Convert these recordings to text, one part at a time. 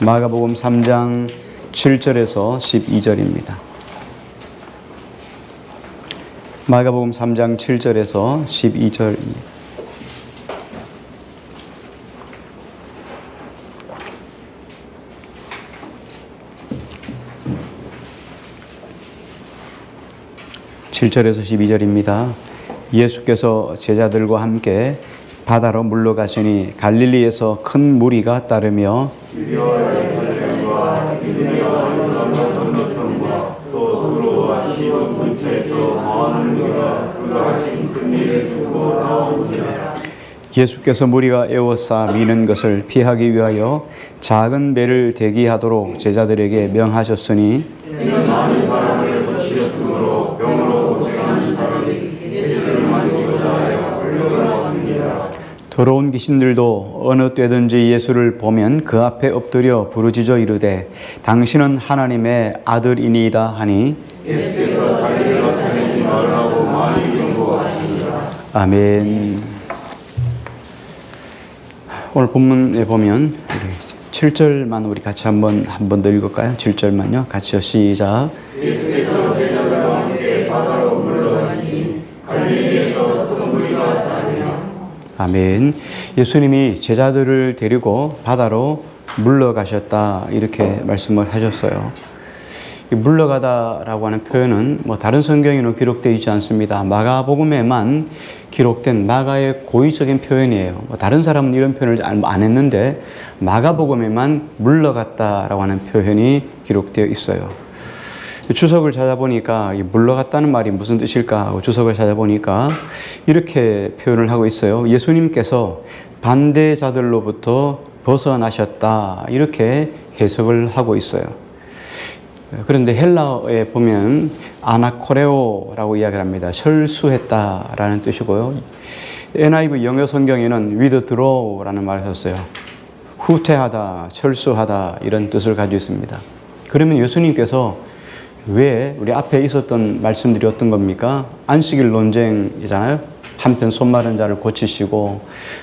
마가복음 3장 7절에서 12절입니다. 마가복음 3장 7절에서 12절입니다. (7절에서 12절입니다) 예수께서 제자들과 함께 바다로 물러가시니 갈릴리에서 큰 무리가 따르며 예수께서 무리가 에워싸 미는 것을 피하기 위하여 작은 배를 대기하도록 제자들에게 명하셨으니 많은 사람을 거치셨으므로 병으로 고생하는 자들이 예수를 만지고자 하여 끌려갔습니다. 더러운 귀신들도 어느 때든지 예수를 보면 그 앞에 엎드려 부르짖어 이르되 당신은 하나님의 아들이니이다 하니 예수께서 자기를 나타내지 말라고 많이 경고하십니다. 아멘. 오늘 본문에 보면 7절만 우리 같이 한 번 더 읽을까요? 7절만요. 같이요. 시작. 예수께서 제자들과 함께 바다로 물러가시니 갈릴리에서 큰 무리가 따르며. 아멘. 예수님이 제자들을 데리고 바다로 물러가셨다 이렇게 말씀을 하셨어요. 물러가다라고 하는 표현은 다른 성경에는 기록되어 있지 않습니다. 마가복음에만 기록된 마가의 고의적인 표현이에요. 다른 사람은 이런 표현을 안 했는데 마가복음에만 물러갔다라고 하는 표현이 기록되어 있어요. 주석을 찾아보니까 물러갔다는 말이 무슨 뜻일까 하고 주석을 찾아보니까 이렇게 표현을 하고 있어요. 예수님께서 반대자들로부터 벗어나셨다 이렇게 해석을 하고 있어요. 그런데 헬라어에 보면 아나코레오라고 이야기를 합니다. 철수했다라는 뜻이고요. NIV 영어 성경에는 withdraw라는 말을 썼어요. 후퇴하다, 철수하다 이런 뜻을 가지고 있습니다. 그러면 예수님께서 왜 우리 앞에 있었던 말씀들이 어떤 겁니까? 안식일 논쟁이잖아요. 한편 손마른 자를 고치시고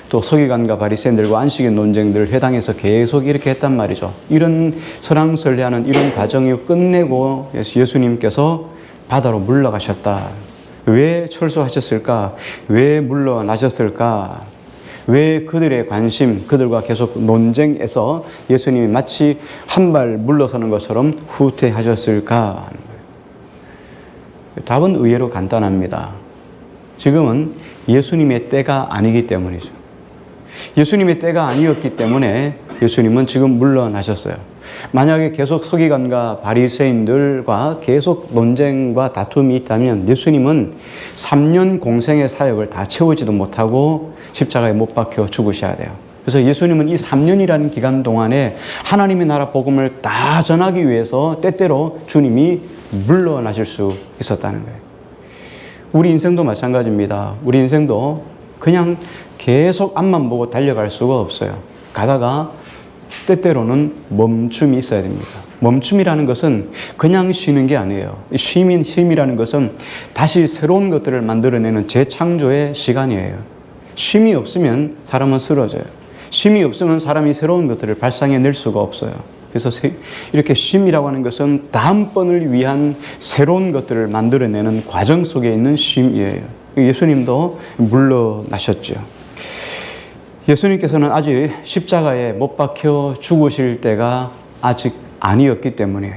또 서기관과 바리새인들과 안식일 논쟁들을 회당에서 계속 이렇게 했단 말이죠. 이런 설왕설래하는 이런 과정을 끝내고 예수님께서 바다로 물러가셨다. 왜 철수하셨을까? 왜 물러나셨을까? 왜 그들의 관심, 그들과 계속 논쟁에서 예수님이 마치 한 발 물러서는 것처럼 후퇴하셨을까? 답은 의외로 간단합니다. 지금은 예수님의 때가 아니기 때문이죠. 예수님의 때가 아니었기 때문에 예수님은 지금 물러나셨어요. 만약에 계속 서기관과 바리새인들과 계속 논쟁과 다툼이 있다면 예수님은 3년 공생의 사역을 다 채우지도 못하고 십자가에 못 박혀 죽으셔야 돼요. 그래서 예수님은 이 3년이라는 기간 동안에 하나님의 나라 복음을 다 전하기 위해서 때때로 주님이 물러나실 수 있었다는 거예요. 우리 인생도 마찬가지입니다. 우리 인생도 그냥 계속 앞만 보고 달려갈 수가 없어요. 가다가 때때로는 멈춤이 있어야 됩니다. 멈춤이라는 것은 그냥 쉬는 게 아니에요. 쉼이라는 것은 다시 새로운 것들을 만들어내는 재창조의 시간이에요. 쉼이 없으면 사람은 쓰러져요. 쉼이 없으면 사람이 새로운 것들을 발상해낼 수가 없어요. 그래서 이렇게 쉼이라고 하는 것은 다음번을 위한 새로운 것들을 만들어내는 과정 속에 있는 쉼이에요. 예수님도 물러나셨죠. 예수님께서는 아직 십자가에 못 박혀 죽으실 때가 아직 아니었기 때문이에요.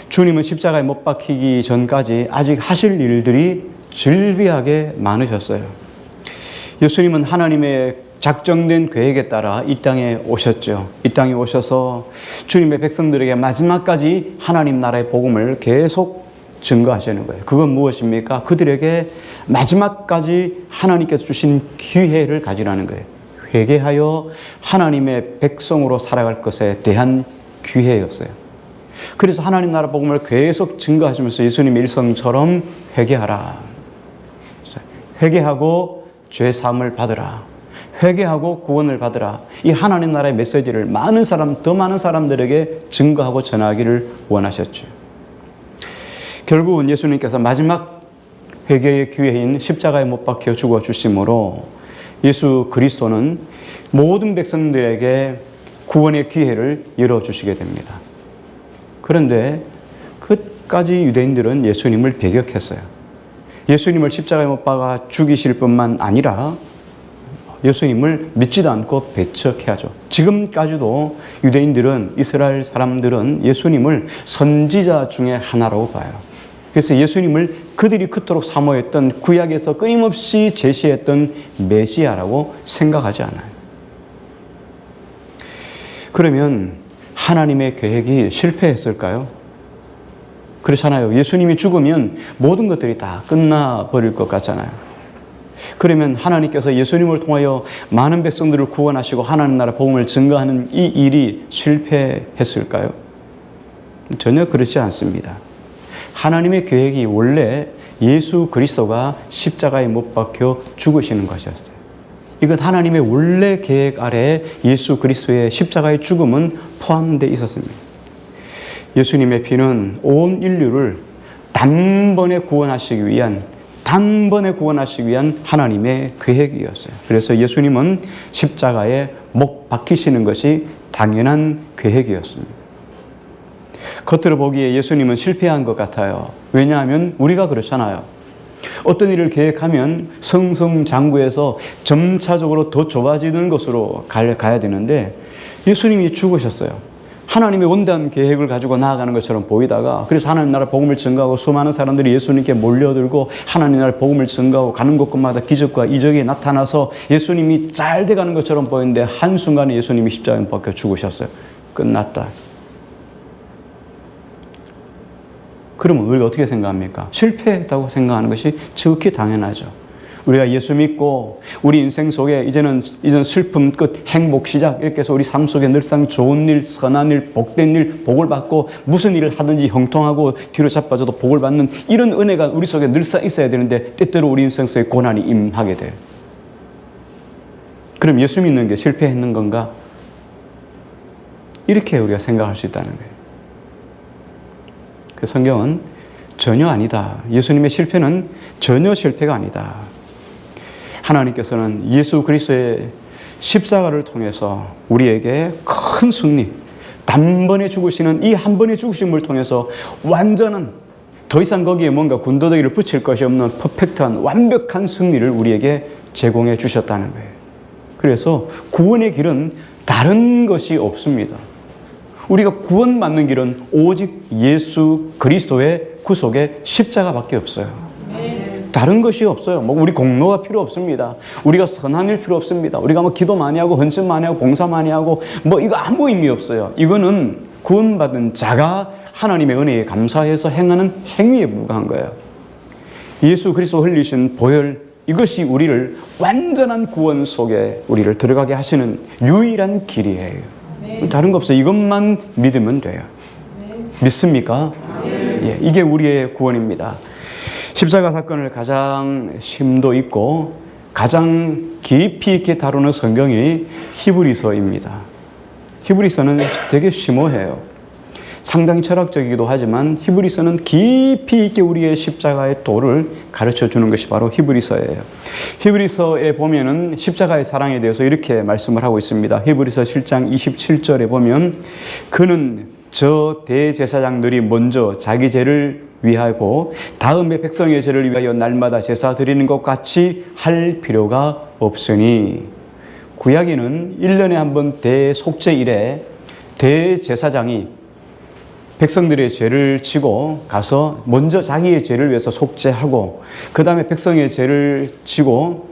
주님은 십자가에 못 박히기 전까지 아직 하실 일들이 즐비하게 많으셨어요. 예수님은 하나님의 작정된 계획에 따라 이 땅에 오셨죠. 이 땅에 오셔서 주님의 백성들에게 마지막까지 하나님 나라의 복음을 계속 증거하시는 거예요. 그건 무엇입니까? 그들에게 마지막까지 하나님께서 주신 기회를 가지라는 거예요. 회개하여 하나님의 백성으로 살아갈 것에 대한 기회였어요. 그래서 하나님 나라 복음을 계속 증거하시면서 예수님의 일성처럼 회개하라. 회개하고 죄 사함을 받으라. 회개하고 구원을 받으라. 이 하나님 나라의 메시지를 더 많은 사람들에게 증거하고 전하기를 원하셨죠. 결국은 예수님께서 마지막 회개의 기회인 십자가에 못 박혀 죽어 주심으로 예수 그리스도는 모든 백성들에게 구원의 기회를 열어주시게 됩니다. 그런데 끝까지 유대인들은 예수님을 배격했어요. 예수님을 십자가에 못 박아 죽이실 뿐만 아니라 예수님을 믿지도 않고 배척해야죠. 지금까지도 유대인들은, 이스라엘 사람들은 예수님을 선지자 중에 하나라고 봐요. 그래서 예수님을 그들이 그토록 사모했던, 구약에서 끊임없이 제시했던 메시아라고 생각하지 않아요. 그러면 하나님의 계획이 실패했을까요? 그렇잖아요. 예수님이 죽으면 모든 것들이 다 끝나버릴 것 같잖아요. 그러면 하나님께서 예수님을 통하여 많은 백성들을 구원하시고 하나님 나라 복음을 증거하는 이 일이 실패했을까요? 전혀 그렇지 않습니다. 하나님의 계획이 원래 예수 그리스도가 십자가에 못 박혀 죽으시는 것이었어요. 이건 하나님의 원래 계획 아래에 예수 그리스도의 십자가의 죽음은 포함되어 있었습니다. 예수님의 피는 온 인류를 단번에 구원하시기 위한 하나님의 계획이었어요. 그래서 예수님은 십자가에 못 박히시는 것이 당연한 계획이었습니다. 겉으로 보기에 예수님은 실패한 것 같아요. 왜냐하면 우리가 그렇잖아요. 어떤 일을 계획하면 승승장구해서 점차적으로 더 좁아지는 것으로 가야 되는데 예수님이 죽으셨어요. 하나님의 원대한 계획을 가지고 나아가는 것처럼 보이다가, 그래서 하나님 나라 복음을 증거하고 수많은 사람들이 예수님께 몰려들고 하나님 나라 복음을 증거하고 가는 곳곳마다 기적과 이적이 나타나서 예수님이 잘 돼가는 것처럼 보이는데 한순간에 예수님이 십자가에 박혀 죽으셨어요. 끝났다. 그러면 우리가 어떻게 생각합니까? 실패했다고 생각하는 것이 지극히 당연하죠. 우리가 예수 믿고 우리 인생 속에 이제는 슬픔 끝, 행복 시작, 이렇게 해서 우리 삶 속에 늘상 좋은 일, 선한 일, 복된 일, 복을 받고 무슨 일을 하든지 형통하고 뒤로 자빠져도 복을 받는 이런 은혜가 우리 속에 늘상 있어야 되는데 때때로 우리 인생 속에 고난이 임하게 돼요. 그럼 예수 믿는 게 실패했는 건가? 이렇게 우리가 생각할 수 있다는 거예요. 그 성경은 전혀 아니다. 예수님의 실패는 전혀 실패가 아니다. 하나님께서는 예수 그리스도의 십자가를 통해서 우리에게 큰 승리, 단번에 죽으시는 이 한 번의 죽으심을 통해서 완전한, 더 이상 거기에 뭔가 군더더기를 붙일 것이 없는 퍼펙트한 완벽한 승리를 우리에게 제공해 주셨다는 거예요. 그래서 구원의 길은 다른 것이 없습니다. 우리가 구원받는 길은 오직 예수 그리스도의 구속의 십자가밖에 없어요. 다른 것이 없어요. 우리 공로가 필요 없습니다. 우리가 선한 일 필요 없습니다. 우리가 기도 많이 하고 헌신 많이 하고 봉사 많이 하고 이거 아무 의미 없어요. 이거는 구원받은 자가 하나님의 은혜에 감사해서 행하는 행위에 불과한 거예요. 예수 그리스도 흘리신 보혈, 이것이 우리를 완전한 구원 속에 우리를 들어가게 하시는 유일한 길이에요. 다른 거 없어요. 이것만 믿으면 돼요. 믿습니까? 예, 이게 우리의 구원입니다. 십자가 사건을 가장 심도 있고 가장 깊이 있게 다루는 성경이 히브리서입니다. 히브리서는 되게 심오해요. 상당히 철학적이기도 하지만 히브리서는 깊이 있게 우리의 십자가의 도를 가르쳐 주는 것이 바로 히브리서예요. 히브리서에 보면은 십자가의 사랑에 대해서 이렇게 말씀을 하고 있습니다. 히브리서 7장 27절에 보면 그는 저 대제사장들이 먼저 자기 죄를 위하고 다음에 백성의 죄를 위하여 날마다 제사 드리는 것 같이 할 필요가 없으니, 구약에는 1년에 한 번 대속죄일에 대제사장이 백성들의 죄를 지고 가서 먼저 자기의 죄를 위해서 속죄하고 그 다음에 백성의 죄를 지고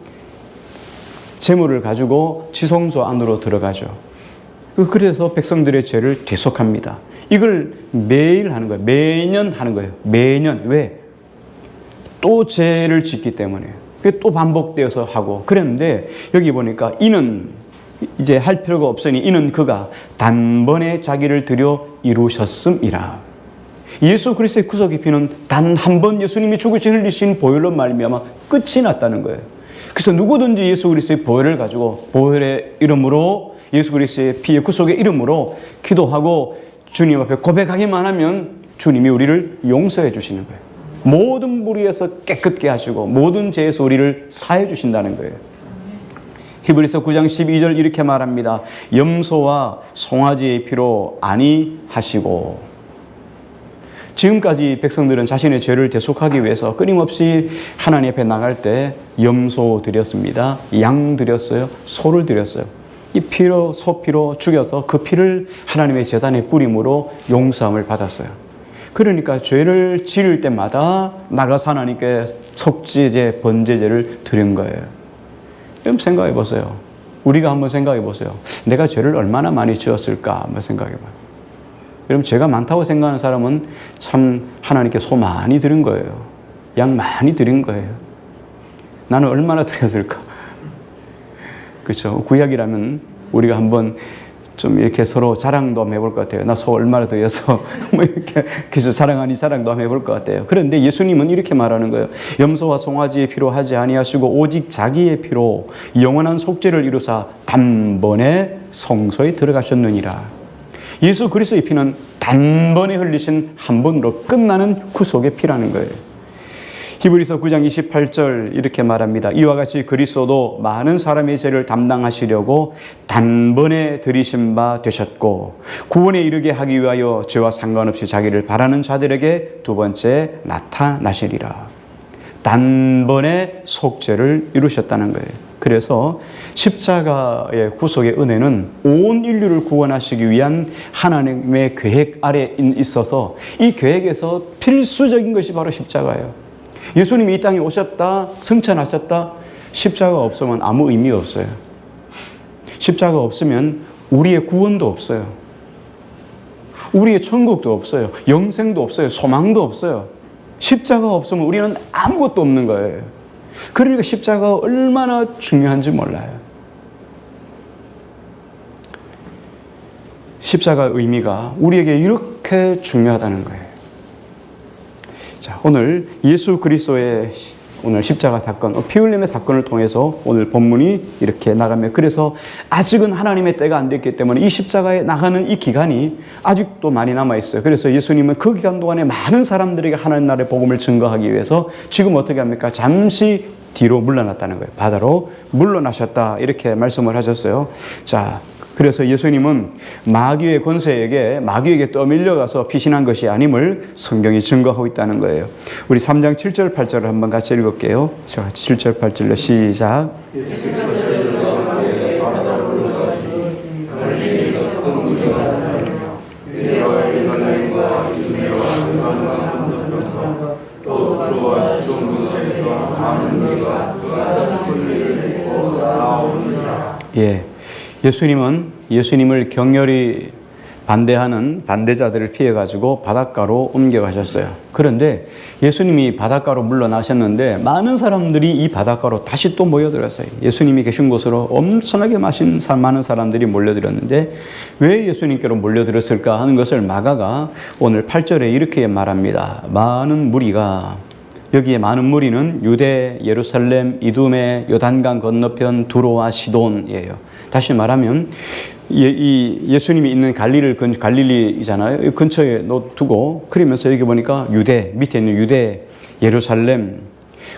제물을 가지고 지성소 안으로 들어가죠. 그래서 백성들의 죄를 대속합니다. 이걸 매일 하는 거예요. 매년 하는 거예요. 매년. 왜? 또 죄를 짓기 때문에. 그게 또 반복되어서 하고. 그랬는데 여기 보니까 이는 이제 할 필요가 없으니 이는 그가 단번에 자기를 들여 이루셨음이라. 예수 그리스도의 구속의 피는 단 한 번 예수님이 죽으신 흘리신 보혈로 말미암아 끝이 났다는 거예요. 그래서 누구든지 예수 그리스도의 보혈을 가지고 보혈의 이름으로 예수 그리스도의 피의 구속의 이름으로 기도하고 주님 앞에 고백하기만 하면 주님이 우리를 용서해 주시는 거예요. 모든 불의에서 깨끗게 하시고 모든 죄에서 우리를 사해 주신다는 거예요. 히브리서 9장 12절 이렇게 말합니다. 염소와 송아지의 피로 안위하시고. 지금까지 백성들은 자신의 죄를 대속하기 위해서 끊임없이 하나님 앞에 나갈 때 염소 드렸습니다. 양 드렸어요. 소를 드렸어요. 이 피로, 소피로 죽여서 그 피를 하나님의 제단에 뿌림으로 용서함을 받았어요. 그러니까 죄를 지을 때마다 나가서 하나님께 속죄제, 번제제를 드린 거예요. 그럼 생각해 보세요. 우리가 한번 생각해 보세요. 내가 죄를 얼마나 많이 지었을까 한번 생각해 봐요. 여러분, 죄가 많다고 생각하는 사람은 참 하나님께 소 많이 드린 거예요. 양 많이 드린 거예요. 나는 얼마나 드렸을까? 그렇죠. 구약이라면 우리가 한번 좀 이렇게 서로 자랑도 한번 해볼 것 같아요. 나 소 얼마나 드려서 뭐 이렇게 그래서 자랑하니 자랑도 한번 해볼 것 같아요. 그런데 예수님은 이렇게 말하는 거예요. 염소와 송아지의 피로 하지 아니하시고 오직 자기의 피로 영원한 속죄를 이루사 단번에 성소에 들어가셨느니라. 예수 그리스도의 피는 단번에 흘리신 한 번으로 끝나는 구속의 피라는 거예요. 히브리서 9장 28절 이렇게 말합니다. 이와 같이 그리스도도 많은 사람의 죄를 담당하시려고 단번에 들이신 바 되셨고 구원에 이르게 하기 위하여 죄와 상관없이 자기를 바라는 자들에게 두 번째 나타나시리라. 단번에 속죄를 이루셨다는 거예요. 그래서 십자가의 구속의 은혜는 온 인류를 구원하시기 위한 하나님의 계획 아래에 있어서 이 계획에서 필수적인 것이 바로 십자가예요. 예수님이 이 땅에 오셨다, 승천하셨다, 십자가 없으면 아무 의미 없어요. 십자가 없으면 우리의 구원도 없어요. 우리의 천국도 없어요. 영생도 없어요. 소망도 없어요. 십자가 없으면 우리는 아무것도 없는 거예요. 그러니까 십자가가 얼마나 중요한지 몰라요. 십자가의 의미가 우리에게 이렇게 중요하다는 거예요. 자, 오늘 예수 그리스도의 오늘 십자가 사건, 피 흘림의 사건을 통해서 오늘 본문이 이렇게 나가며 그래서 아직은 하나님의 때가 안 됐기 때문에 이 십자가에 나가는 이 기간이 아직도 많이 남아있어요. 그래서 예수님은 그 기간 동안에 많은 사람들에게 하나님 나라의 복음을 증거하기 위해서 지금 어떻게 합니까? 잠시 뒤로 물러났다는 거예요. 바다로 물러나셨다 이렇게 말씀을 하셨어요. 자, 그래서 예수님은 마귀에게 떠밀려가서 피신한 것이 아님을 성경이 증거하고 있다는 거예요. 우리 3장 7절 8절을 한번 같이 읽을게요. 자, 7절 8절로 시작. 예. 예수님을 격렬히 반대하는 반대자들을 피해가지고 바닷가로 옮겨가셨어요. 그런데 예수님이 바닷가로 물러나셨는데 많은 사람들이 이 바닷가로 다시 또 모여들었어요. 예수님이 계신 곳으로 엄청나게 많은 사람들이 몰려들었는데 왜 예수님께로 몰려들었을까 하는 것을 마가가 오늘 8절에 이렇게 말합니다. 많은 무리가, 여기에 많은 무리는 유대, 예루살렘, 이두메, 요단강 건너편 두로와 시돈이에요. 다시 말하면 이 예수님이 있는 갈릴리잖아요. 이 근처에 두고 그러면서 여기 보니까 유대, 밑에 있는 유대, 예루살렘,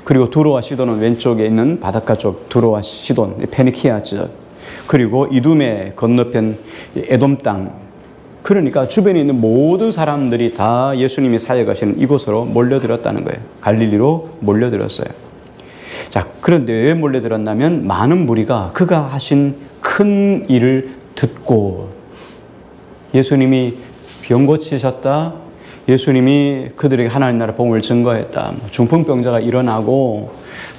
그리고 두로와 시돈은 왼쪽에 있는 바닷가 쪽 두로와 시돈, 페니키아 지역, 그리고 이두메 건너편 에돔 땅. 그러니까 주변에 있는 모든 사람들이 다 예수님이 사역하시는 이곳으로 몰려들었다는 거예요. 갈릴리로 몰려들었어요. 자, 그런데 왜 몰려들었냐면 많은 무리가 그가 하신 큰 일을 듣고 예수님이 병 고치셨다, 예수님이 그들에게 하나님 나라 복음을 증거했다, 중풍병자가 일어나고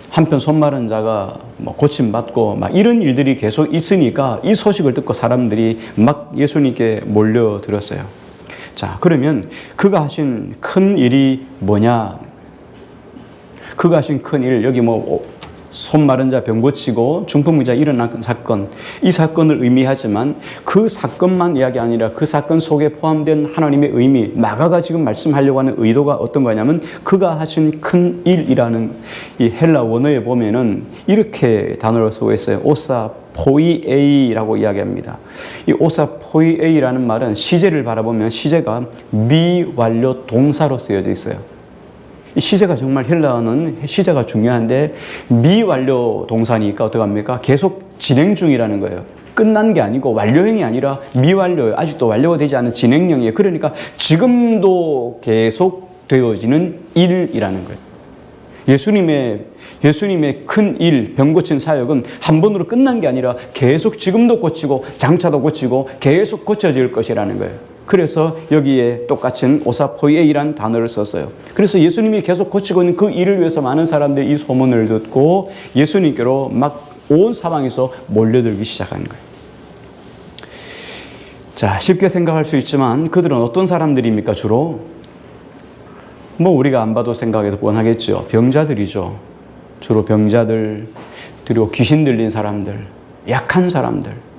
한편 손 마른 자가 고침받고 이런 일들이 계속 있으니까 이 소식을 듣고 사람들이 막 예수님께 몰려들었어요. 자, 그러면 그가 하신 큰 일이 뭐냐? 그가 하신 큰 일, 여기 손 마른 자 병 고치고 중풍병자 일어난 사건, 이 사건을 의미하지만 그 사건만 이야기 아니라 그 사건 속에 포함된 하나님의 의미, 마가가 지금 말씀하려고 하는 의도가 어떤 거냐면 그가 하신 큰 일이라는 이 헬라 원어에 보면은 이렇게 단어로 쓰고 있어요. 오사 포이에이라고 이야기합니다. 이 오사 포이에이라는 말은 시제를 바라보면 시제가 미완료 동사로 쓰여져 있어요. 이 시제가 정말 헬라어는 시제가 중요한데 미완료 동사니까 어떡합니까? 계속 진행 중이라는 거예요. 끝난 게 아니고 완료형이 아니라 미완료예요. 아직도 완료가 되지 않은 진행형이에요. 그러니까 지금도 계속 되어지는 일이라는 거예요. 예수님의 큰 일, 병 고친 사역은 한 번으로 끝난 게 아니라 계속 지금도 고치고 장차도 고치고 계속 고쳐질 것이라는 거예요. 그래서 여기에 똑같은 오사포이에이라는 단어를 썼어요. 그래서 예수님이 계속 고치고 있는 그 일을 위해서 많은 사람들이 이 소문을 듣고 예수님께로 막 온 사방에서 몰려들기 시작한 거예요. 자, 쉽게 생각할 수 있지만 그들은 어떤 사람들입니까? 주로 우리가 안 봐도 생각해도 뻔하겠죠. 병자들이죠. 주로 병자들, 그리고 귀신 들린 사람들, 약한 사람들.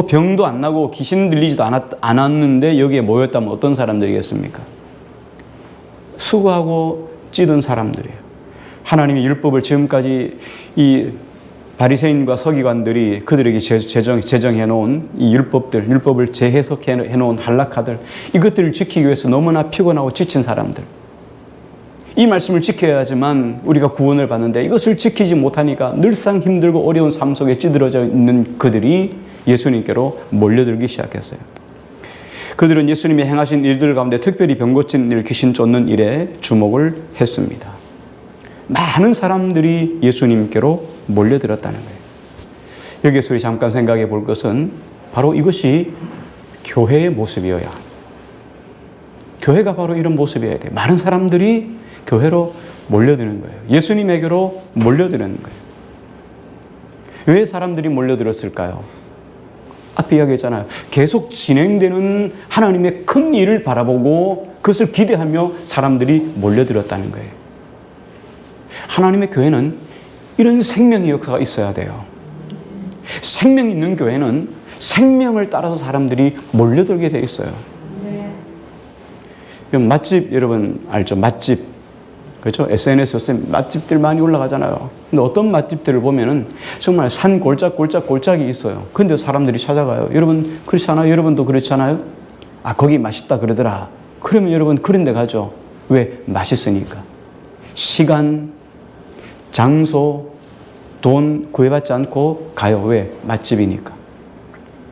병도 안 나고 귀신 들리지도 않았는데 여기에 모였다면 어떤 사람들이겠습니까? 수고하고 찌든 사람들이에요. 하나님의 율법을 지금까지 이 바리새인과 서기관들이 그들에게 제정해 놓은 이 율법을 재해석해 놓은 한락하들, 이것들을 지키기 위해서 너무나 피곤하고 지친 사람들. 이 말씀을 지켜야 하지만 우리가 구원을 받는데 이것을 지키지 못하니까 늘상 힘들고 어려운 삶 속에 찌들어져 있는 그들이 예수님께로 몰려들기 시작했어요. 그들은 예수님이 행하신 일들 가운데 특별히 병 고친 일, 귀신 쫓는 일에 주목을 했습니다. 많은 사람들이 예수님께로 몰려들었다는 거예요. 여기에서 우리 잠깐 생각해 볼 것은 바로 이것이 교회의 모습이어야 합니다. 교회가 바로 이런 모습이어야 돼요. 많은 사람들이 교회로 몰려드는 거예요. 예수님에게로 몰려드는 거예요. 왜 사람들이 몰려들었을까요? 앞에 이야기했잖아요. 계속 진행되는 하나님의 큰 일을 바라보고 그것을 기대하며 사람들이 몰려들었다는 거예요. 하나님의 교회는 이런 생명의 역사가 있어야 돼요. 생명 있는 교회는 생명을 따라서 사람들이 몰려들게 돼 있어요. 맛집 여러분 알죠? 맛집. 그렇죠? SNS 요새 맛집들 많이 올라가잖아요. 근데 어떤 맛집들을 보면은 정말 산 골짝이 있어요. 근데 사람들이 찾아가요. 여러분 그렇지 않아요? 여러분도 그렇지 않아요? 아, 거기 맛있다 그러더라. 그러면 여러분 그런 데 가죠. 왜? 맛있으니까. 시간, 장소, 돈 구애받지 않고 가요. 왜? 맛집이니까.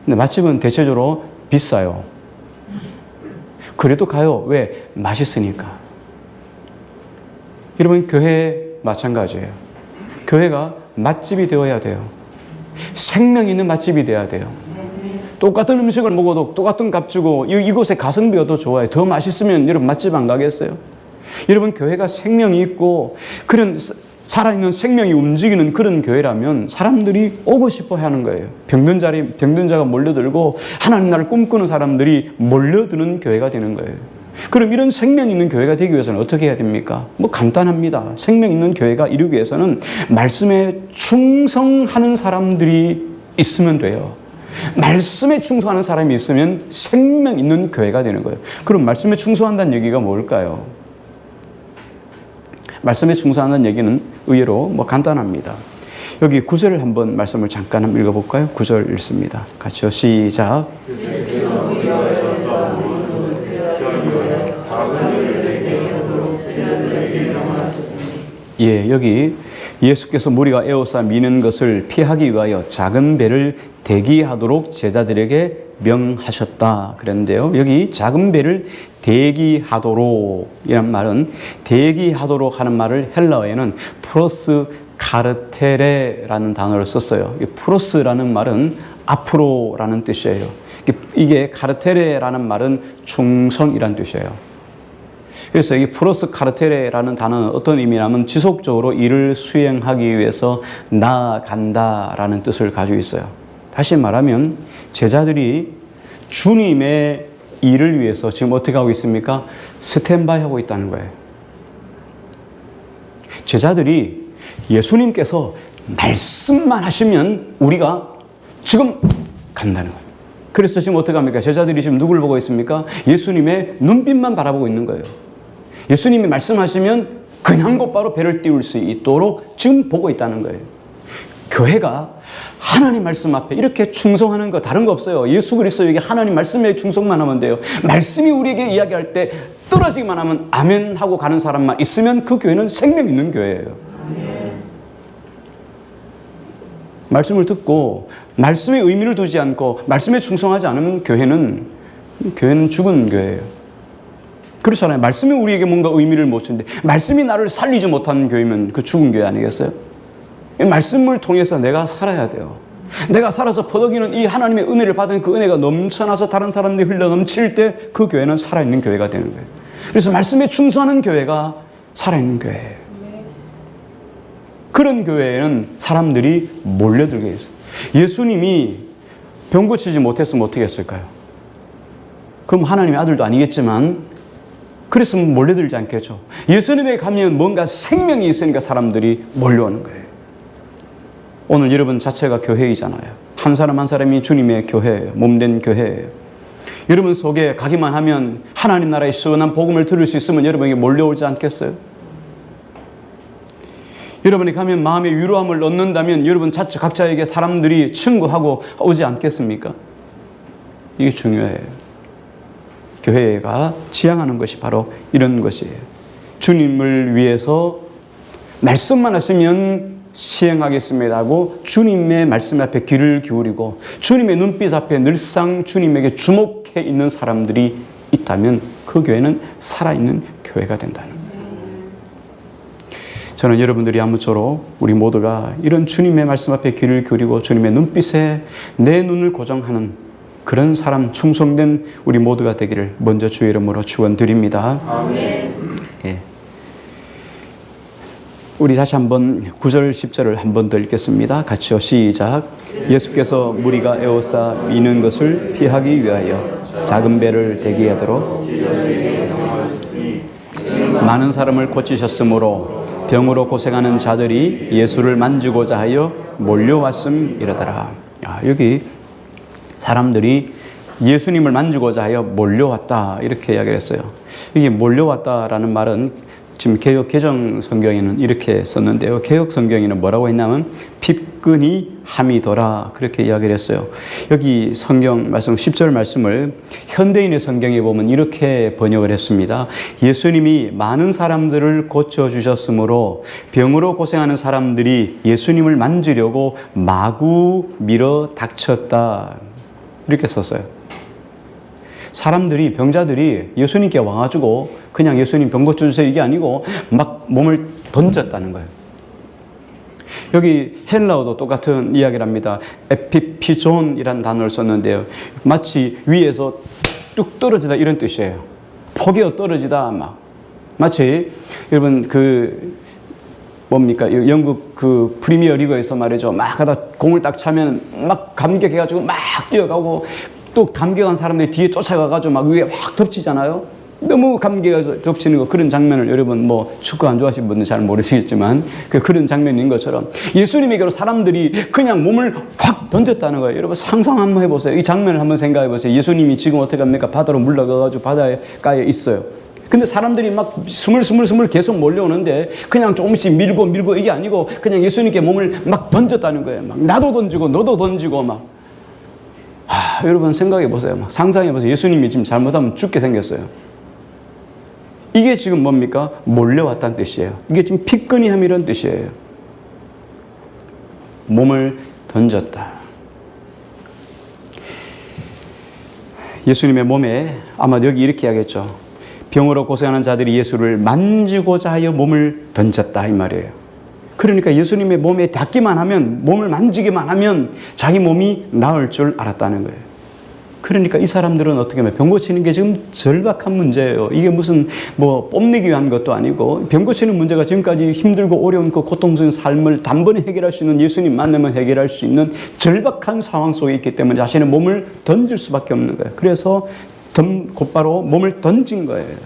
근데 맛집은 대체적으로 비싸요. 그래도 가요. 왜? 맛있으니까. 여러분 교회 마찬가지예요. 교회가 맛집이 되어야 돼요. 생명 있는 맛집이 되어야 돼요. 똑같은 음식을 먹어도 똑같은 값 주고 이곳에 가성비가 더 좋아요. 더 맛있으면 여러분 맛집 안 가겠어요? 여러분 교회가 생명이 있고 그런 살아있는 생명이 움직이는 그런 교회라면 사람들이 오고 싶어 하는 거예요. 병든 자가 몰려들고 하나님 나라를 꿈꾸는 사람들이 몰려드는 교회가 되는 거예요. 그럼 이런 생명 있는 교회가 되기 위해서는 어떻게 해야 됩니까? 간단합니다. 생명 있는 교회가 이루기 위해서는 말씀에 충성하는 사람들이 있으면 돼요. 말씀에 충성하는 사람이 있으면 생명 있는 교회가 되는 거예요. 그럼 말씀에 충성한다는 얘기가 뭘까요? 말씀에 충성하는 얘기는 의외로 간단합니다. 여기 9절을 한번 말씀을 잠깐 한번 읽어볼까요? 9절 읽습니다. 같이요. 시작. 예, 여기 예수께서 무리가 에워싸 미는 것을 피하기 위하여 작은 배를 대기하도록 제자들에게 명하셨다 그랬는데요. 여기 작은 배를 대기하도록 이란 말은 대기하도록 하는 말을 헬라어에는 프로스 카르테레라는 단어를 썼어요. 이 프로스라는 말은 앞으로라는 뜻이에요. 이게 카르테레라는 말은 충성이란 뜻이에요. 그래서 이 프로스 카르테레라는 단어는 어떤 의미냐면 지속적으로 일을 수행하기 위해서 나아간다라는 뜻을 가지고 있어요. 다시 말하면 제자들이 주님의 일을 위해서 지금 어떻게 하고 있습니까? 스탠바이 하고 있다는 거예요. 제자들이 예수님께서 말씀만 하시면 우리가 지금 간다는 거예요. 그래서 지금 어떻게 합니까? 제자들이 지금 누구를 보고 있습니까? 예수님의 눈빛만 바라보고 있는 거예요. 예수님이 말씀하시면 그냥 곧바로 배를 띄울 수 있도록 지금 보고 있다는 거예요. 교회가 하나님 말씀 앞에 이렇게 충성하는 거 다른 거 없어요. 예수 그리스도에게 하나님 말씀에 충성만 하면 돼요. 말씀이 우리에게 이야기할 때 떨어지기만 하면 아멘 하고 가는 사람만 있으면 그 교회는 생명 있는 교회예요. 말씀을 듣고 말씀에 의미를 두지 않고 말씀에 충성하지 않으면 교회는 죽은 교회예요. 그렇잖아요. 말씀이 우리에게 뭔가 의미를 못 주는데 말씀이 나를 살리지 못하는 교회면 그 죽은 교회 아니겠어요? 말씀을 통해서 내가 살아야 돼요. 내가 살아서 퍼덕이는 이 하나님의 은혜를 받은 그 은혜가 넘쳐나서 다른 사람들이 흘러 넘칠 때 그 교회는 살아있는 교회가 되는 거예요. 그래서 말씀에 충성하는 교회가 살아있는 교회예요. 그런 교회에는 사람들이 몰려들게 했어요. 예수님이 병 고치지 못했으면 어떻게 했을까요? 그럼 하나님의 아들도 아니겠지만 그랬으면 몰려들지 않겠죠. 예수님에 가면 뭔가 생명이 있으니까 사람들이 몰려오는 거예요. 오늘 여러분 자체가 교회이잖아요. 한 사람 한 사람이 주님의 교회예요. 몸된 교회예요. 여러분 속에 가기만 하면 하나님 나라의 시원한 복음을 들을 수 있으면 여러분에게 몰려오지 않겠어요? 여러분이 가면 마음의 위로함을 얻는다면 여러분 자체 각자에게 사람들이 친구하고 오지 않겠습니까? 이게 중요해요. 교회가 지향하는 것이 바로 이런 것이에요. 주님을 위해서 말씀만 하시면 시행하겠습니다 하고 주님의 말씀 앞에 귀를 기울이고 주님의 눈빛 앞에 늘상 주님에게 주목해 있는 사람들이 있다면 그 교회는 살아있는 교회가 된다는 거예요. 저는 여러분들이 아무쪼록 우리 모두가 이런 주님의 말씀 앞에 귀를 기울이고 주님의 눈빛에 내 눈을 고정하는 그런 사람, 충성된 우리 모두가 되기를 먼저 주의 이름으로 축원드립니다. 아멘. 예. 우리 다시 한번 9절 10절을 한 번 더 읽겠습니다. 같이요. 시작. 예수께서 무리가 에워싸 미는 것을 피하기 위하여 작은 배를 대기하도록 많은 사람을 고치셨으므로 병으로 고생하는 자들이 예수를 만지고자 하여 몰려왔음이라더라. 여기 사람들이 예수님을 만지고자 하여 몰려왔다 이렇게 이야기를 했어요. 이게 몰려왔다라는 말은 지금 개역 개정 성경에는 이렇게 썼는데요. 개역 성경에는 뭐라고 했냐면 핍근이 함이더라 그렇게 이야기를 했어요. 여기 성경 말씀 10절 말씀을 현대인의 성경에 보면 이렇게 번역을 했습니다. 예수님이 많은 사람들을 고쳐주셨으므로 병으로 고생하는 사람들이 예수님을 만지려고 마구 밀어 닥쳤다 이렇게 썼어요. 사람들이 병자들이 예수님께 와가지고 그냥 예수님 병 고쳐주세요 이게 아니고 막 몸을 던졌다는 거예요. 여기 헬라어도 똑같은 이야기를 합니다. 에피피존이라는 단어를 썼는데요. 마치 위에서 뚝 떨어지다 이런 뜻이에요. 폭이어 떨어지다 막 마치 여러분 뭡니까 영국 그 프리미어 리그에서 말이죠. 막 하다 공을 딱 차면 막 감격해가지고 막 뛰어가고 또 감격한 사람들이 뒤에 쫓아가가지고 막 위에 확 덮치잖아요. 너무 감격해서 덮치는 거 그런 장면을 여러분 뭐 축구 안 좋아하시는 분들 잘 모르시겠지만 그런 장면인 것처럼 예수님에게로 사람들이 그냥 몸을 확 던졌다는 거예요. 여러분 상상 한번 해보세요. 이 장면을 한번 생각해 보세요. 예수님이 지금 어떻게 합니까? 바다로 물러가가지고 바닷가에 있어요. 근데 사람들이 막 스물스물 계속 몰려오는데 그냥 조금씩 밀고 이게 아니고 그냥 예수님께 몸을 막 던졌다는 거예요. 막 나도 던지고 너도 던지고 막. 여러분 생각해 보세요. 막 상상해 보세요. 예수님이 지금 잘못하면 죽게 생겼어요. 이게 지금 뭡니까? 몰려왔다는 뜻이에요. 이게 지금 핏근이함이라는 뜻이에요. 몸을 던졌다. 예수님의 몸에 아마 여기 이렇게 하겠죠. 병으로 고생하는 자들이 예수를 만지고자 하여 몸을 던졌다 이 말이에요. 그러니까 예수님의 몸에 닿기만 하면 몸을 만지기만 하면 자기 몸이 나을 줄 알았다는 거예요. 그러니까 이 사람들은 어떻게 하면 병 고치는 게 지금 절박한 문제예요. 이게 무슨 뭐 뽐내기 위한 것도 아니고 병 고치는 문제가 지금까지 힘들고 어려운 그 고통스러운 삶을 단번에 해결할 수 있는 예수님 만나면 해결할 수 있는 절박한 상황 속에 있기 때문에 자신의 몸을 던질 수밖에 없는 거예요. 그래서 곧바로 몸을 던진 거예요.